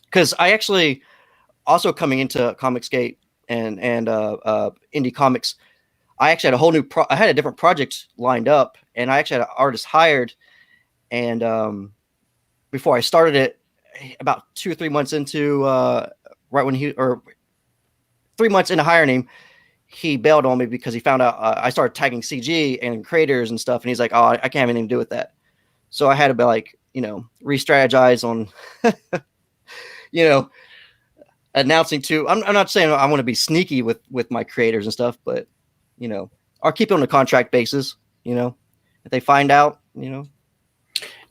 Because I actually also coming into Comicsgate and indie comics, I actually had a whole new. I had a different project lined up, and I actually had an artist hired, and before I started it. About 2 or 3 months into right when 3 months into hiring him, he bailed on me because he found out I started tagging CG and creators and stuff, and he's like, "Oh, I can't have anything to do with that." So I had to be like, re-strategize on, announcing to. I'm not saying I want to be sneaky with my creators and stuff, but I'll keep it on a contract basis. If they find out,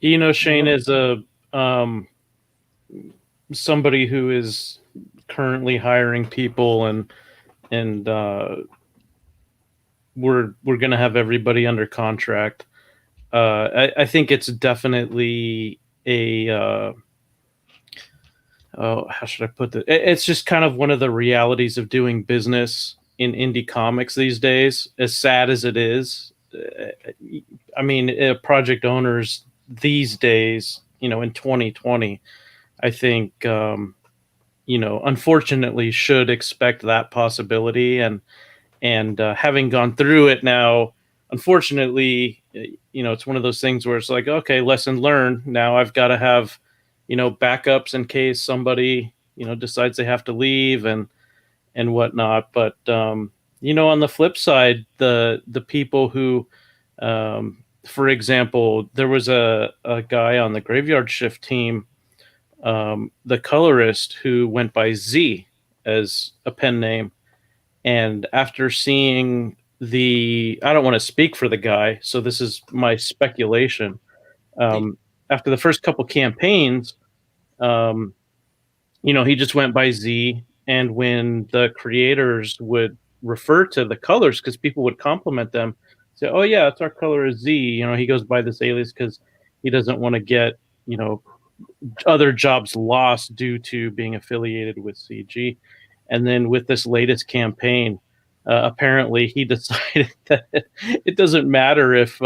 Shane is a somebody who is currently hiring people, and we're going to have everybody under contract. I think it's definitely a how should I put this? It's just kind of one of the realities of doing business in indie comics these days, as sad as it is. I mean, project owners these days, in 2020, I think, unfortunately should expect that possibility. And having gone through it now, unfortunately, it's one of those things where it's like, okay, lesson learned. Now I've got to have, backups in case somebody, decides they have to leave and whatnot. But, on the flip side, the people who, for example, there was a guy on the Graveyard Shift team, the colorist, who went by Z as a pen name. And after seeing I don't want to speak for the guy, so this is my speculation. After the first couple campaigns, he just went by Z. And when the creators would refer to the colors, because people would compliment them, say, "Oh yeah, it's our color is Z." He goes by this alias because he doesn't want to get, other jobs lost due to being affiliated with CG. And then with this latest campaign, apparently he decided that it doesn't matter if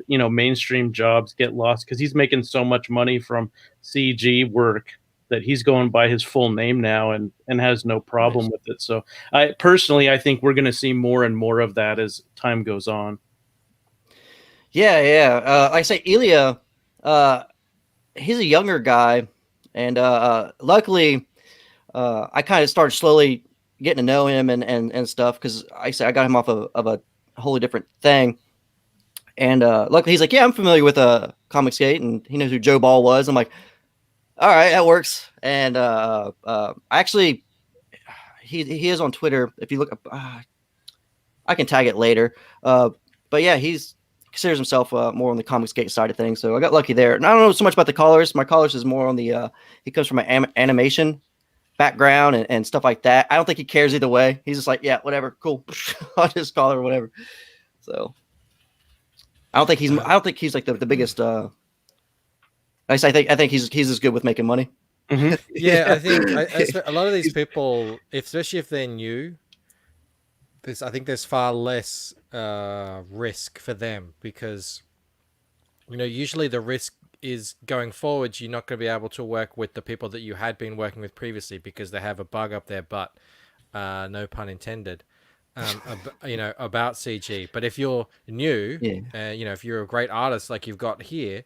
mainstream jobs get lost, because he's making so much money from CG work that he's going by his full name now and has no problem with it. So I think we're going to see more and more of that as time goes on. Yeah. Like I say, Ilya, he's a younger guy, and luckily I kind of started slowly getting to know him and stuff, because I got him off of a wholly different thing. And luckily he's like, "Yeah, I'm familiar with Comicsgate," and he knows who Joe Ball was. I'm like, all right, that works. And actually, he is on Twitter. If you look up, I can tag it later. But yeah, he's considers himself more on the Comicsgate side of things. So I got lucky there. And I don't know so much about the colors. My colors is more on the he comes from an animation background and stuff like that. I don't think he cares either way. He's just like, yeah, whatever, cool. I'll just call her whatever. So I don't think he's like the biggest. I think he's as good with making money. Mhm. Yeah, I think a lot of these people, especially if they're new, I think there's far less risk for them because, usually the risk is going forwards, you're not going to be able to work with the people that you had been working with previously because they have a bug up their butt, no pun intended, about CG. But if you're new, Yeah. if you're a great artist like you've got here,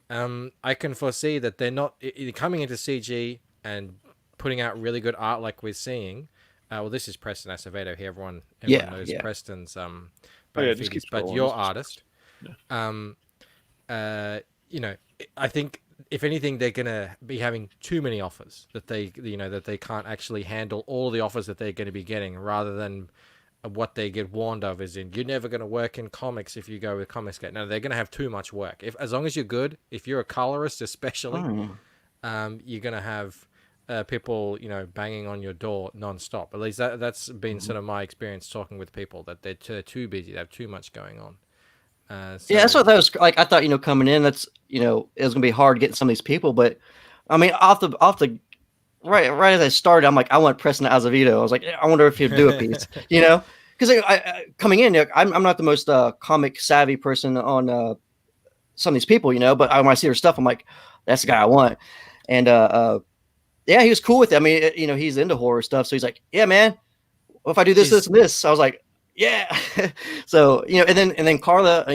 I can foresee that they're not coming into CG and putting out really good art like we're seeing. Well, this is Preston Acevedo here. Everyone knows Preston's just Bonafides, keep but scrolling. your It's just- artist. Yeah. I think if anything, they're gonna be having too many offers that they can't actually handle all the offers that they're going to be getting, rather than what they get warned of is you're never going to work in comics if you go with Comicsgate. No, they're going to have too much work. As long as you're good, if you're a colorist especially, you're going to have people banging on your door nonstop. At least that's been sort of my experience talking with people, that they're too busy, they have too much going on. Yeah, that's what that was like. I thought, coming in, that's it was gonna be hard getting some of these people, but I mean, off the right as I started, I'm like, I want Preston Azevedo. I was like, I wonder if he'd do a piece, because I coming in, I'm not the most comic savvy person on some of these people, but when I see their stuff, I'm like, that's the guy I want. And yeah, he was cool with it. I mean, he's into horror stuff, so he's like, yeah, man, well, if I do this, this, and this, I was like, yeah. So and then Carla,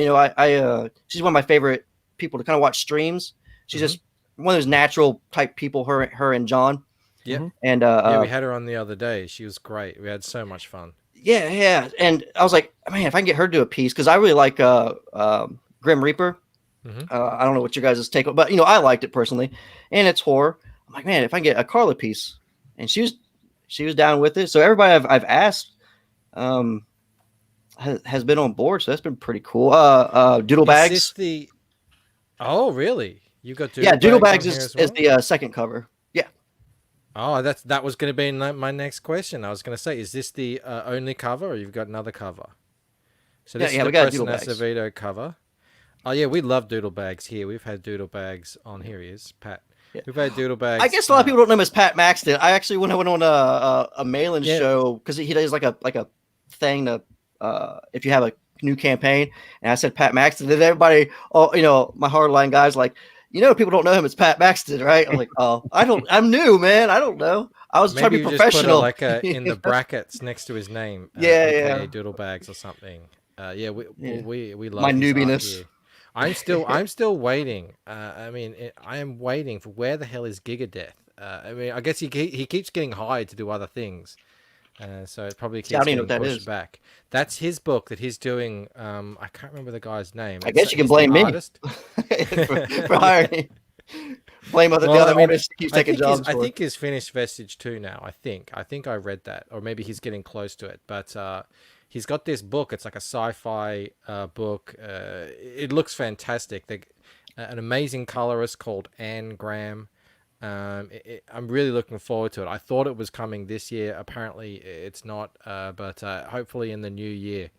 she's one of my favorite people to kind of watch streams. She's just one of those natural type people. Her and John. Yeah. And we had her on the other day. She was great. We had so much fun. Yeah. And I was like, man, if I can get her to do a piece, because I really like Grim Reaper. I don't know what your guys' take on, but I liked it personally, and it's horror. I'm like, man, if I can get a Carla piece, and she was down with it. So everybody I've asked has been on board, so that's been pretty cool. Doodle Bags. Is this Oh, really? You got Doodle Bags is the second cover. Yeah. Oh, that was going to be my next question. I was going to say, is this the only cover, or you've got another cover? So this is the Preston Acevedo cover. Oh yeah, we love Doodle Bags here. We've had Doodle Bags on. Here he is, Pat. Yeah. We've had Doodle Bags. I guess a lot of people don't know him as Pat Maxton. I actually went on a mail-in show, because he does like a thing to if you have a new campaign, and I said Pat Maxton, and everybody, my hardline guys like, people don't know him as Pat Maxton, right? I'm like, oh, I'm new, man. I don't know. I was trying to be professional. Just put in the brackets next to his name. Yeah. Doodle Bags or something. We love my newbiness. I'm still waiting. I am waiting for where the hell is Gigadeath. I guess he keeps getting hired to do other things. So it probably keeps getting pushed back. That's his book that he's doing. I can't remember the guy's name. I guess you can blame me for hiring. Blame the other artists keeps taking jobs. I think he's finished Vestige 2 now. I think I read that, or maybe he's getting close to it. But he's got this book. It's like a sci-fi book. It looks fantastic. An amazing colorist called Anne Graham. I'm really looking forward to it. I thought it was coming this year. Apparently, it's not. But hopefully, in the new year,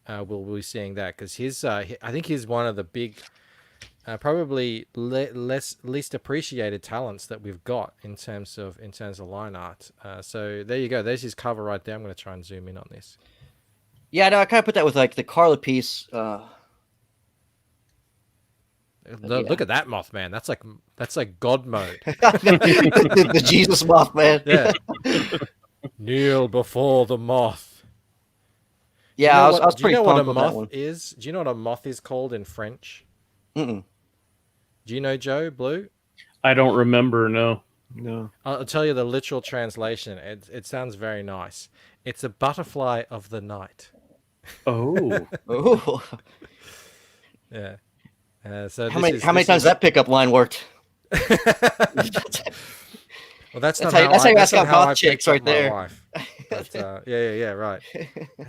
we'll be seeing that, because I think he's one of the big, probably least appreciated talents that we've got in terms of line art. So there you go. There's his cover right there. I'm going to try and zoom in on this. Yeah, no, I kind of put that with like the Carla piece. Look at that Mothman. That's like God mode. the Jesus Mothman. Yeah. Kneel before the moth. Yeah, I was pretty pumped what a with moth that one. is? Do you know what a moth is called in French? Mm-mm. Do you know, Joe Blue? I don't remember. No. I'll tell you the literal translation. It sounds very nice. It's a butterfly of the night. Oh. Oh. Yeah. So how many times that pickup line worked? Well, that's how you ask out I goth chicks right there. Wife. But, yeah, right.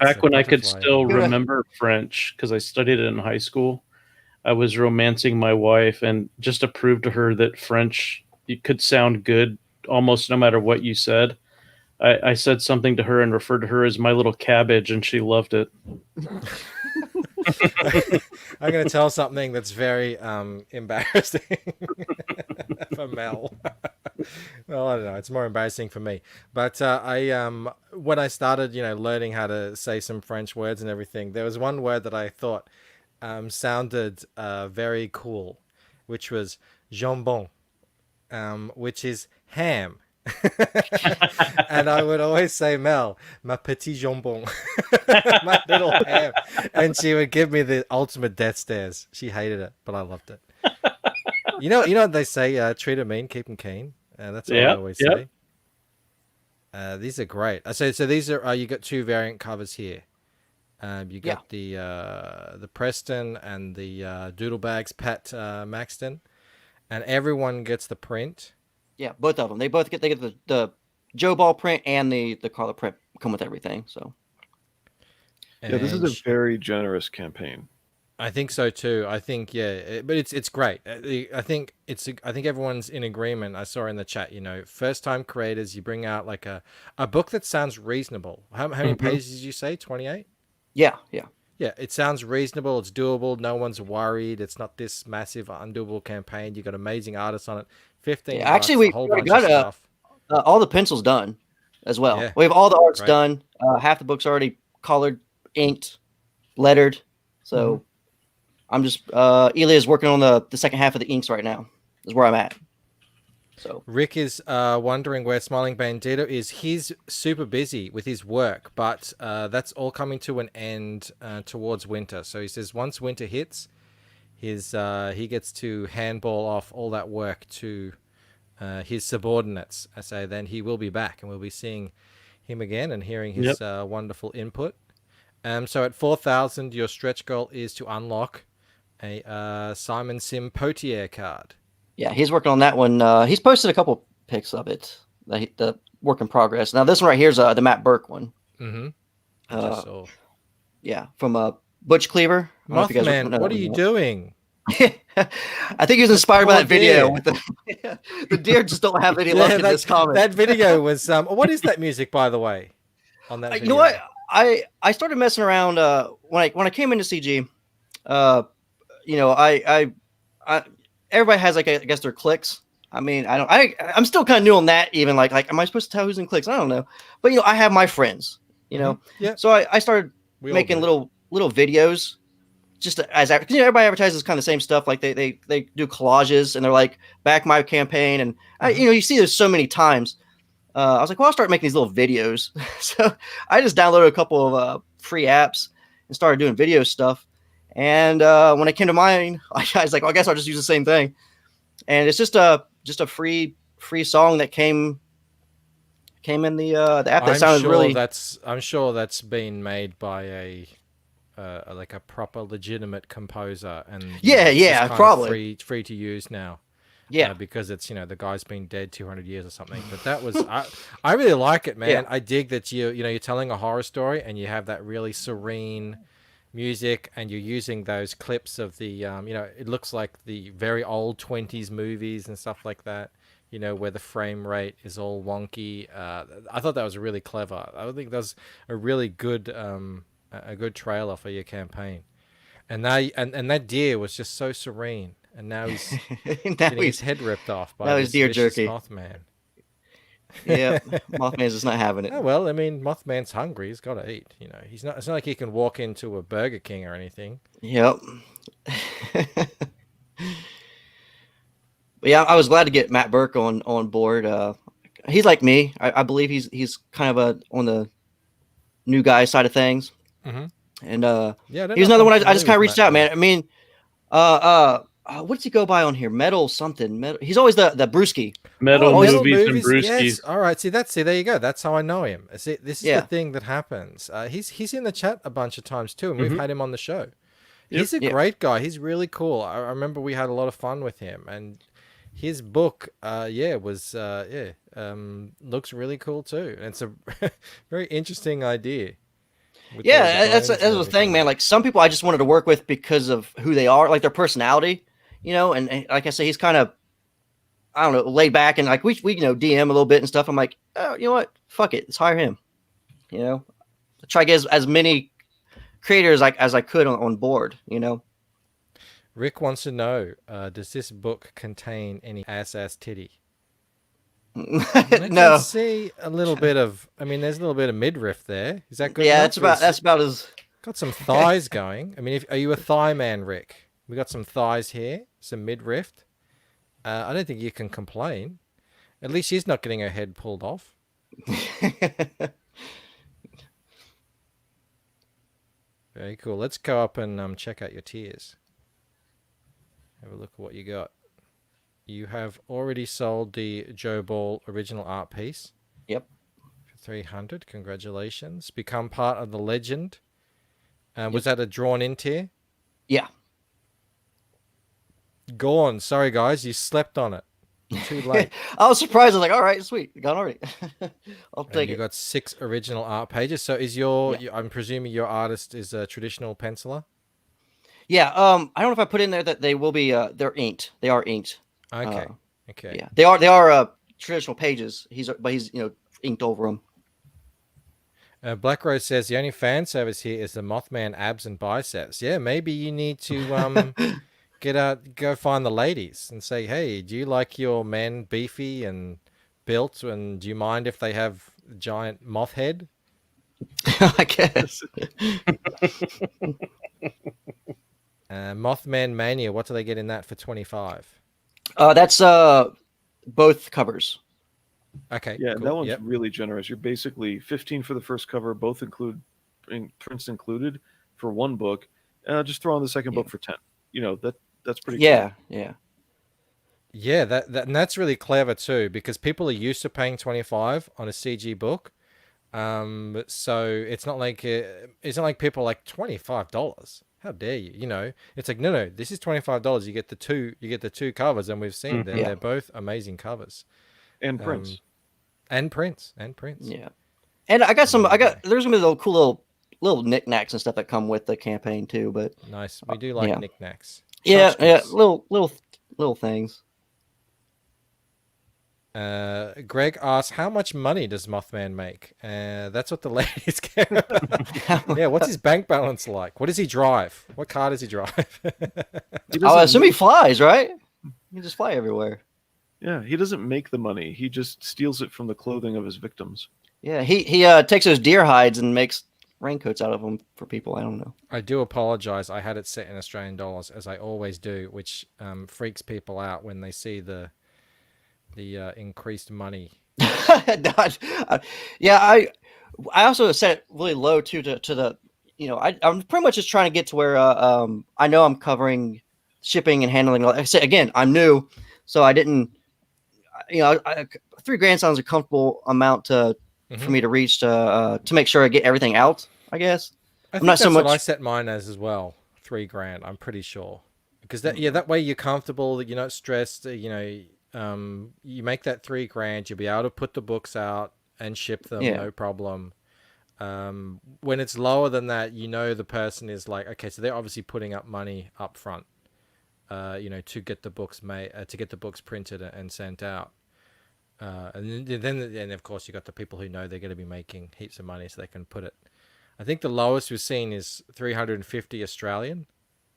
Back when I could still remember French, because I studied it in high school, I was romancing my wife, and just to prove to her that French could sound good almost no matter what you said. I said something to her and referred to her as my little cabbage, and she loved it. I'm going to tell something that's very embarrassing for Mel. Well, I don't know. It's more embarrassing for me. But when I started, learning how to say some French words and everything, there was one word that I thought sounded very cool, which was jambon, which is ham. And I would always say, Mel, ma petit jambon, my little ham, and she would give me the ultimate death stares. She hated it, but I loved it. You know what they say, treat 'em mean, keep 'em keen. That's what I always say. These are great. So these are you got two variant covers here. You got the Preston and the Doodlebags Pat Maxton, and everyone gets the print. Yeah, both of them. They get the Joe Ball print and the Carla print come with everything. So yeah, this is a very generous campaign. I think so too. I think but it's great. I think everyone's in agreement. I saw in the chat, first time creators, you bring out like a book that sounds reasonable. How many pages did you say? 28? Yeah. Yeah, it sounds reasonable. It's doable. No one's worried. It's not this massive, undoable campaign. You got amazing artists on it. 15. Yeah, actually, a whole bunch got of stuff. All the pencils done as well. Yeah. We have all the arts Great. done. Half the book's already colored, inked, lettered. So I'm just Elia's working on the second half of the inks right now. Is where I'm at. So Rick is wondering where Smiling Bandito is. He's super busy with his work, but that's all coming to an end towards winter. So he says once winter hits, he gets to handball off all that work to his subordinates. So then he will be back, and we'll be seeing him again and hearing his wonderful input. So at 4,000, your stretch goal is to unlock a Simon Sim Potier card. yeah, he's working on that one. He's posted a couple pics of it. The work in progress. Now this one right here is the Matt Burke one. Mm-hmm. Yeah, from Butch Cleaver. I don't know if you guys Mothman, know what that are you one. doing? I think he was inspired by poor that video. deer. With the deer just don't have any luck in this comment. That video was what is that music, by the way? On that video? You know what? I started messing around when I came into CG. I everybody has like I guess their clicks. I mean, I'm still kind of new on that. Even like am I supposed to tell who's in clicks? I don't know. But I have my friends. Yeah. So I started making little videos. Just as everybody advertises kind of the same stuff. Like they do collages and they're like back my campaign and you see this so many times. I was like, well, I'll start making these little videos. So I just downloaded a couple of free apps and started doing video stuff. And when it came to mine, I was like, well, I guess I'll just use the same thing. And it's just a free song that came in the app that sounded really. I'm sure that's been made by a proper legitimate composer and yeah, probably free to use now. Yeah, because it's the guy's been dead 200 years or something. But that was I really like it, man. Yeah. I dig that you're telling a horror story and you have that really serene music and you're using those clips of the it looks like the very old 20s movies and stuff like that. Where the frame rate is all wonky. I thought that was really clever. I think that was a really good a good trailer for your campaign. And now and that deer was just so serene. And now he's getting his head ripped off by this deer vicious jerky. Mothman. Yeah, Mothman's just not having it. Oh, well, I mean, Mothman's hungry. He's got to eat. He's not. It's not like he can walk into a Burger King or anything. Yep. But yeah, I was glad to get Matt Burke on board. He's like me. I believe he's kind of on the new guy side of things. Mm-hmm. And he's another one I just kind of reached out, man. I mean, what does he go by on here? Metal something. Metal. He's always the Brewski. Metal movies and brewskis. Yes. All right. See, there you go. That's how I know him. See, this is the thing that happens. He's in the chat a bunch of times too, and we've had him on the show. He's a great guy. He's really cool. I remember we had a lot of fun with him, and his book, looks really cool too. And it's a very interesting idea. Yeah, that's the thing, man. Like some people I just wanted to work with because of who they are, like their personality, and like I say, he's kind of, I don't know, laid back and like we DM a little bit and stuff. I'm like, oh, you know what? Fuck it, let's hire him. You know, try to get as many creators like as I could on board. You know. Rick wants to know: does this book contain any ass titty? I can No. see a little bit of. I mean, there's a little bit of midriff there. Is that good Yeah, enough? that's about as. Got some thighs going. I mean, are you a thigh man, Rick? We got some thighs here, some midriff. I don't think you can complain. At least she's not getting her head pulled off. Very cool. Let's go up and check out your tiers. Have a look at what you got. You have already sold the Joe Ball original art piece. Yep. For 300. Congratulations. Become part of the legend. Was that a drawn-in tier? Yeah. Gone. Sorry, guys. You slept on it. Too late. I was surprised. I was like, all right, sweet. Gone already. I'll take You it. got 6 original art pages. So is I'm presuming your artist is a traditional penciler? Yeah. I don't know if I put in there that they will be. They're inked. They are inked. Okay. Okay. Yeah. They are traditional pages. He's inked over them. Black Rose says the only fan service here is the Mothman abs and biceps. Yeah, maybe you need to go find the ladies and say, hey, do you like your men beefy and built, and do you mind if they have a giant moth head? I guess. Mothman Mania, what do they get in that for 25? That's both covers. Okay. Yeah, cool. that one's Yep. really generous. You're basically 15 for the first cover, both include prints included for one book. Just throw on the second book for 10. You know, that's pretty Yeah, cool. yeah. Yeah, and that's really clever too, because people are used to paying 25 on a CG book. So it's not like people are like $25. How dare you? You know, it's like no, this is $25. You get the two covers, and we've seen they're both amazing covers. And prints. And prints. Yeah. And there's gonna be little cool little knickknacks and stuff that come with the campaign too, but nice. We do like knickknacks. Yeah, little things. Greg asks, how much money does Mothman make? That's what the ladies care about. Yeah, what's his bank balance like? What does he drive? What car does he drive? I assume he flies, right? He just fly everywhere. Yeah, he doesn't make the money. He just steals it from the clothing of his victims. Yeah, he takes those deer hides and makes raincoats out of them for people. I don't know. I do apologize. I had it set in Australian dollars, as I always do, which freaks people out when they see the increased money. Yeah, I also set it really low too to the I'm pretty much just trying to get to where I know I'm covering shipping and handling. Like I said again, I'm new, so I didn't. $3,000 sounds a comfortable amount for me to reach to make sure I get everything out. I guess. I think that's what I set mine as well. $3,000. I'm pretty sure, because that way you're comfortable. You're not stressed. You make that $3,000. You'll be able to put the books out and ship them, no problem. When it's lower than that, the person is like, okay, so they're obviously putting up money up front. To get the books made, to get the books printed and sent out. And then of course you got the people who know they're going to be making heaps of money, so they can put it. I think the lowest we've seen is 350 Australian.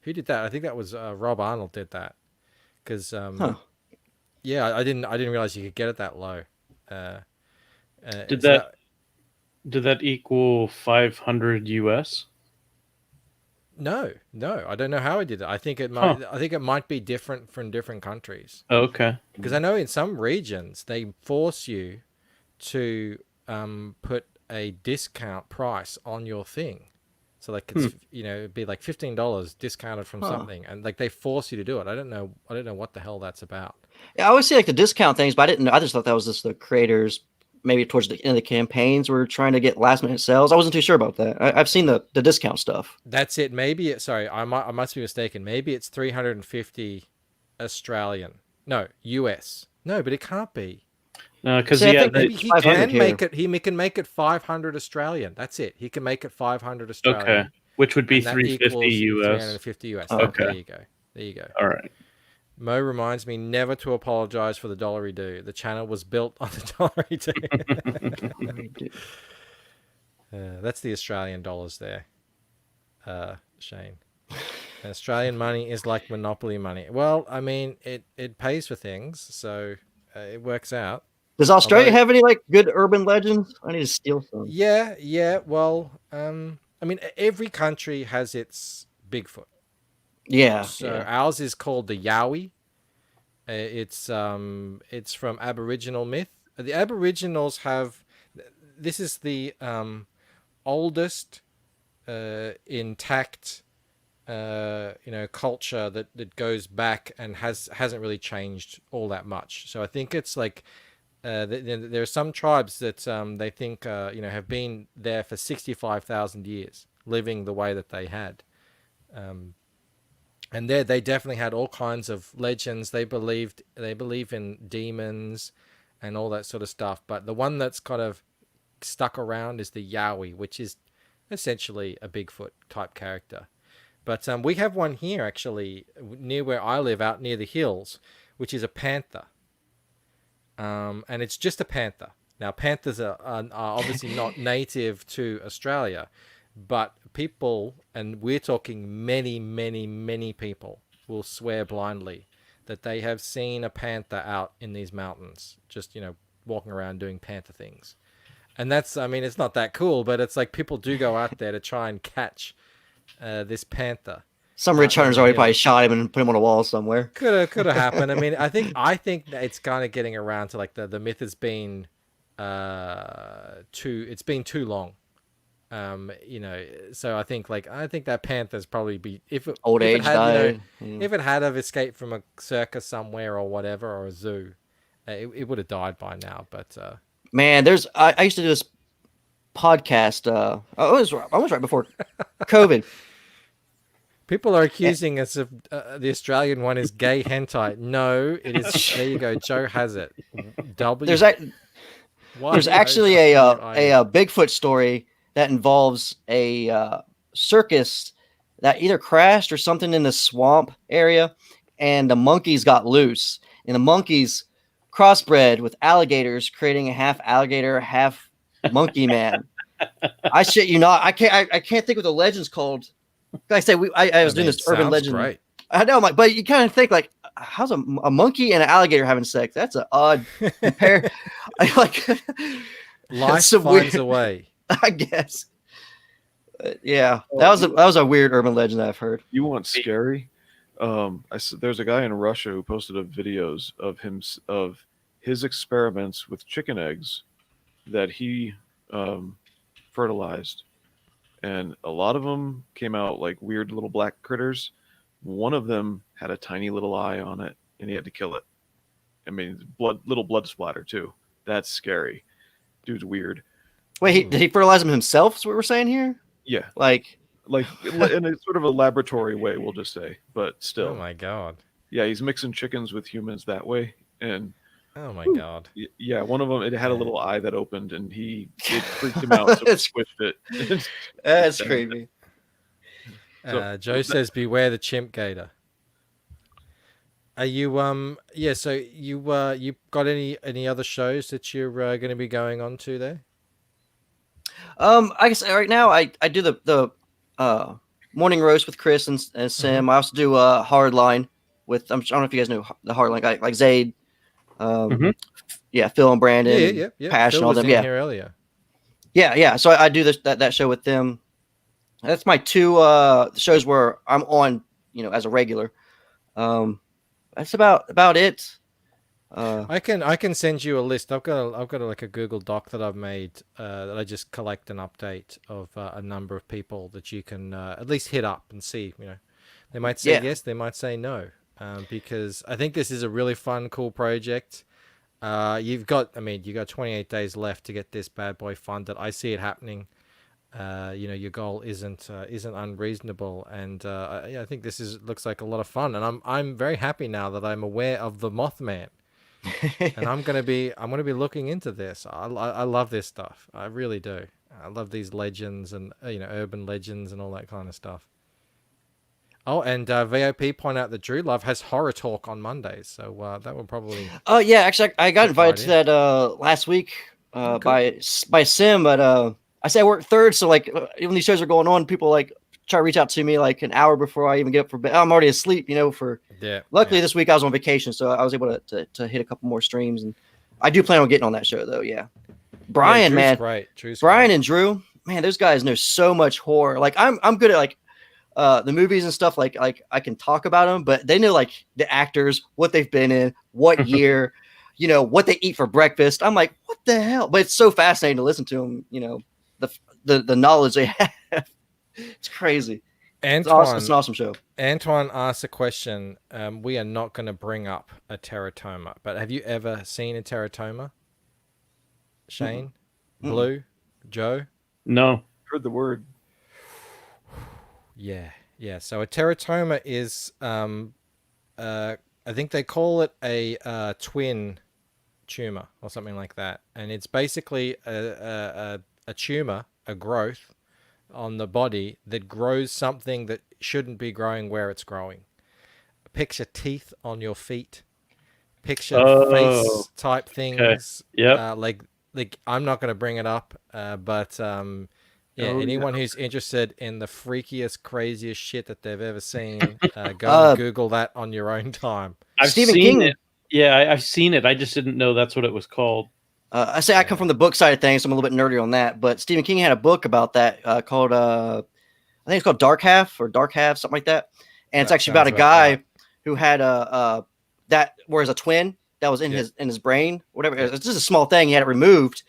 Who did that? I think that was Rob Arnold did that. Because yeah, I didn't realize you could get it that low. Did that equal 500 US? No, I don't know how he did it. I think it might. I think it might be different from different countries. Okay. Because I know in some regions they force you to put a discount price on your thing, so like it's it'd be like $15 discounted from something, and like they force you to do it. I don't know what the hell that's about. Yeah, I always see like the discount things, but I just thought that was just the creators. Maybe towards the end of the campaigns, we're trying to get last minute sales. I wasn't too sure about that. I've seen the discount stuff. That's it. Maybe sorry, I must be mistaken. Maybe it's 350 Australian. No, US. No, but it can't be. No, because maybe he can make it. He can make it 500 Australian. That's it. He can make it 500 Australian. Okay, which would be 350 US. 350 US. Okay. There you go. All right. Mo reminds me never to apologize for the dollary do. The channel was built on the dollary do. That's the Australian dollars there, Shane. Australian money is like monopoly money. Well, I mean, it pays for things, so it works out. Does Australia Although, have any like good urban legends? I need to steal some. yeah. Well, I mean, every country has its Bigfoot. Yeah, So yeah. ours is called the Yowie. It's from Aboriginal myth. The Aboriginals have. This is the oldest intact culture that goes back and hasn't really changed all that much. So I think it's like there are some tribes that they think have been there for 65,000 years, living the way that they had. And there they definitely had all kinds of legends. They believe in demons and all that sort of stuff. But the one that's kind of stuck around is the Yowie, which is essentially a Bigfoot type character. But we have one here actually near where I live, out near the hills, which is a panther. And it's just a panther. Now, panthers are obviously not native to Australia, but people, and we're talking many, many, many people, will swear blindly that they have seen a panther out in these mountains, just, walking around doing panther things. And that's, I mean, it's not that cool, but it's like people do go out there to try and catch this panther Some rich out in hunters the already probably hills. shot him and put him on a wall somewhere. Could have happened. I mean, I think that it's kind of getting around to like the myth has been it's been too long. So I think that panther's probably be Old if it age had died. Yeah. if it had have escaped from a circus somewhere or whatever, or a zoo, it would have died by now. But Man, I used to do this podcast. I was right before COVID. people are accusing us of the Australian one is gay hentai. No, it is. There you go. Joe has it. There's actually a Bigfoot story that involves a circus that either crashed or something in the swamp area, and the monkeys got loose, and the monkeys crossbred with alligators, creating a half alligator, half monkey man. I shit you not. I can't think what the legend's called. Like I say, I was doing this urban legend. Great. I know, Mike, but you kind of think like, how's a monkey and an alligator having sex? That's an odd pair. I like Life some finds weird, a way. I guess. Yeah, that was a weird urban legend that I've heard. You want scary? There's a guy in Russia who posted videos of his experiments with chicken eggs that he fertilized, and a lot of them came out like weird little black critters. One of them had a tiny little eye on it, and he had to kill it. I mean, little blood splatter too. That's scary. Dude's weird. Wait, did he fertilize them himself? Is what we're saying here? Yeah, Like in a sort of a laboratory way, we'll just say, but still. Oh my god. Yeah, he's mixing chickens with humans that way, and Oh my god. yeah, one of them, it had a little eye that opened, and it freaked him out, so he squished it. That's creepy. Joe says, "Beware the chimp gator." Are you yeah? So you got any other shows that you're going to be going on to there? I guess right now I do the morning roast with Chris and Sim. I also do Hardline with I don't know if you guys know the Hardline guy like Zayd, yeah, Phil and Brandon, Yeah. Passion, Phil all was them. in Yeah, here earlier. yeah. So I do that show with them. That's my two shows where I'm on, as a regular. That's about it. I can send you a list. I've got like a Google Doc that I've made that I just collect an update of a number of people that you can at least hit up and see. They might say yes, they might say no, because I think this is a really fun, cool project. You got 28 days left to get this bad boy funded. I see it happening. Your goal isn't unreasonable, and I think looks like a lot of fun. And I'm very happy now that I'm aware of the Mothman. And I'm gonna be looking into this. I love this stuff. I really do. I love these legends and urban legends and all that kind of stuff. Oh, and VOP point out that Drew Love has horror talk on Mondays, so that would probably Oh yeah, actually, I got fit invited right to in. that last week Oh, cool. by Sim, but I say I work third, so like when these shows are going on, people like try to reach out to me like an hour before I even get up for bed. I'm already asleep, you know. Yeah. Luckily yeah. this week I was on vacation, so I was able to hit a couple more streams, and I do plan on getting on that show though. Yeah, Brian, Drew's man, great. Drew's Brian great. and Drew, man, those guys know so much horror. Like I'm good at like the movies and stuff. Like I can talk about them, but they know like the actors, what they've been in, what year, you know, what they eat for breakfast. I'm like, what the hell? But it's so fascinating to listen to them. You know, the knowledge they have. It's crazy. It's awesome. It's an awesome show. Antoine asked a question. We are not going to bring up a teratoma, but have you ever seen a teratoma? Shane, Blue, Joe? No. Heard the word. Yeah. So a teratoma is, I think they call it a twin tumor or something like that, and it's basically a tumor, a growth on the body that grows something that shouldn't be growing where it's growing. Picture teeth on your feet. Picture face type things. Okay. Yeah. Like I'm not going to bring it up, but anyone who's interested in the freakiest, craziest shit that they've ever seen, go and Google that on your own time. I've Stephen seen King. it. Yeah, I've seen it. I just didn't know that's what it was called. I say I come from the book side of things, so I'm a little bit nerdy on that. But Stephen King had a book about that called, I think it's called Dark Half, something like that. And it's actually about a guy who had that was a twin that was in his brain, whatever. It's just a small thing. He had it removed,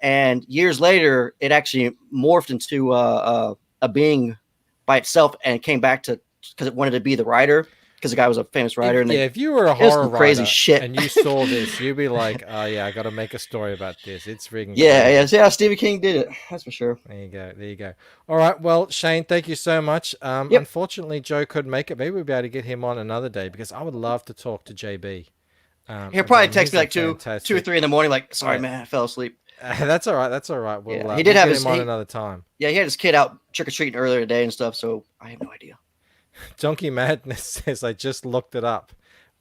and years later, it actually morphed into a being by itself, and it came back to because it wanted to be the writer. Because the guy was a famous writer. If you were a horror crazy writer shit. and you saw this, you'd be like, "Oh yeah, I got to make a story about this." It's freaking yeah. Stephen King did it. That's for sure. There you go. All right, well, Shane, thank you so much. Unfortunately, Joe couldn't make it. Maybe we'll be able to get him on another day because I would love to talk to JB. He'll probably text me like 2 or 3 in the morning. Like, sorry, man, I fell asleep. That's all right. We'll, he did have him on another time. Yeah, he had his kid out trick or treating earlier today and stuff. So I have no idea. Donkey Madness says, I just looked it up.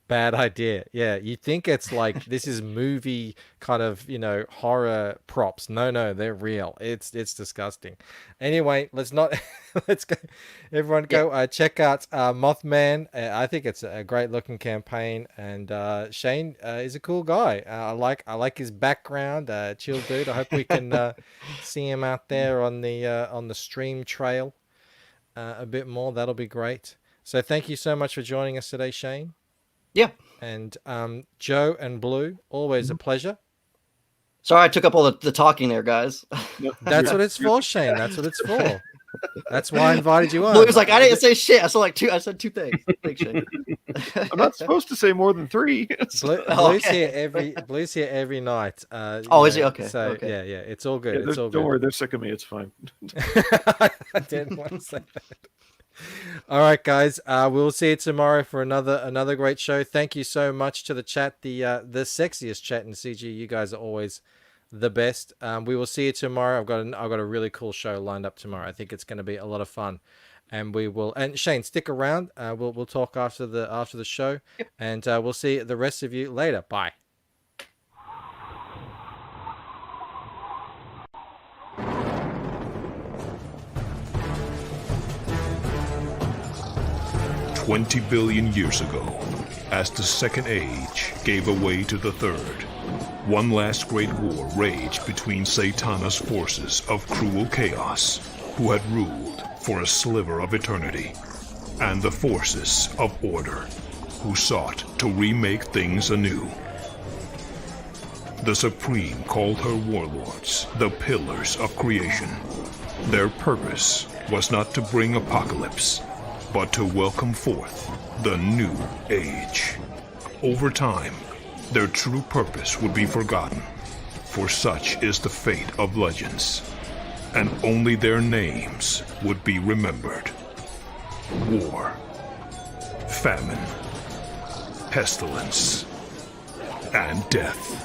Bad idea. Yeah, you think it's like this is movie kind of, horror props. No, they're real. It's disgusting. Anyway, let's go. Everyone go check out Mothman. I think it's a great looking campaign, and Shane is a cool guy. I like his background. Chill dude. I hope we can see him out there on the stream trail a bit more. That'll be great. So thank you so much for joining us today, Shane. Yeah. And Joe and Blue, always a pleasure. Sorry, I took up all the talking there, guys. That's what it's for, Shane. That's what it's for. That's why I invited you on. Blue was like, I didn't say shit. I said 2 things. Thanks, Shane. I'm not supposed to say more than 3. Blue's here every night. Is he? Okay. So okay. Yeah. It's all good. It's all good. Don't worry, they're sick of me. It's fine. I didn't want to say that. All right, guys. We'll see you tomorrow for another great show. Thank you so much to the chat, the sexiest chat in CG. You guys are always the best. We will see you tomorrow. I've got a really cool show lined up tomorrow. I think it's going to be a lot of fun, and we will. And Shane, stick around. We'll talk after the show, and we'll see the rest of you later. Bye. "20 billion years ago, as the Second Age gave way to the Third, one last great war raged between Satana's forces of cruel chaos, who had ruled for a sliver of eternity, and the forces of order, who sought to remake things anew. The Supreme called her warlords the Pillars of Creation. Their purpose was not to bring apocalypse, but to welcome forth the New Age. Over time, their true purpose would be forgotten, for such is the fate of legends, and only their names would be remembered. War, famine, pestilence, and death.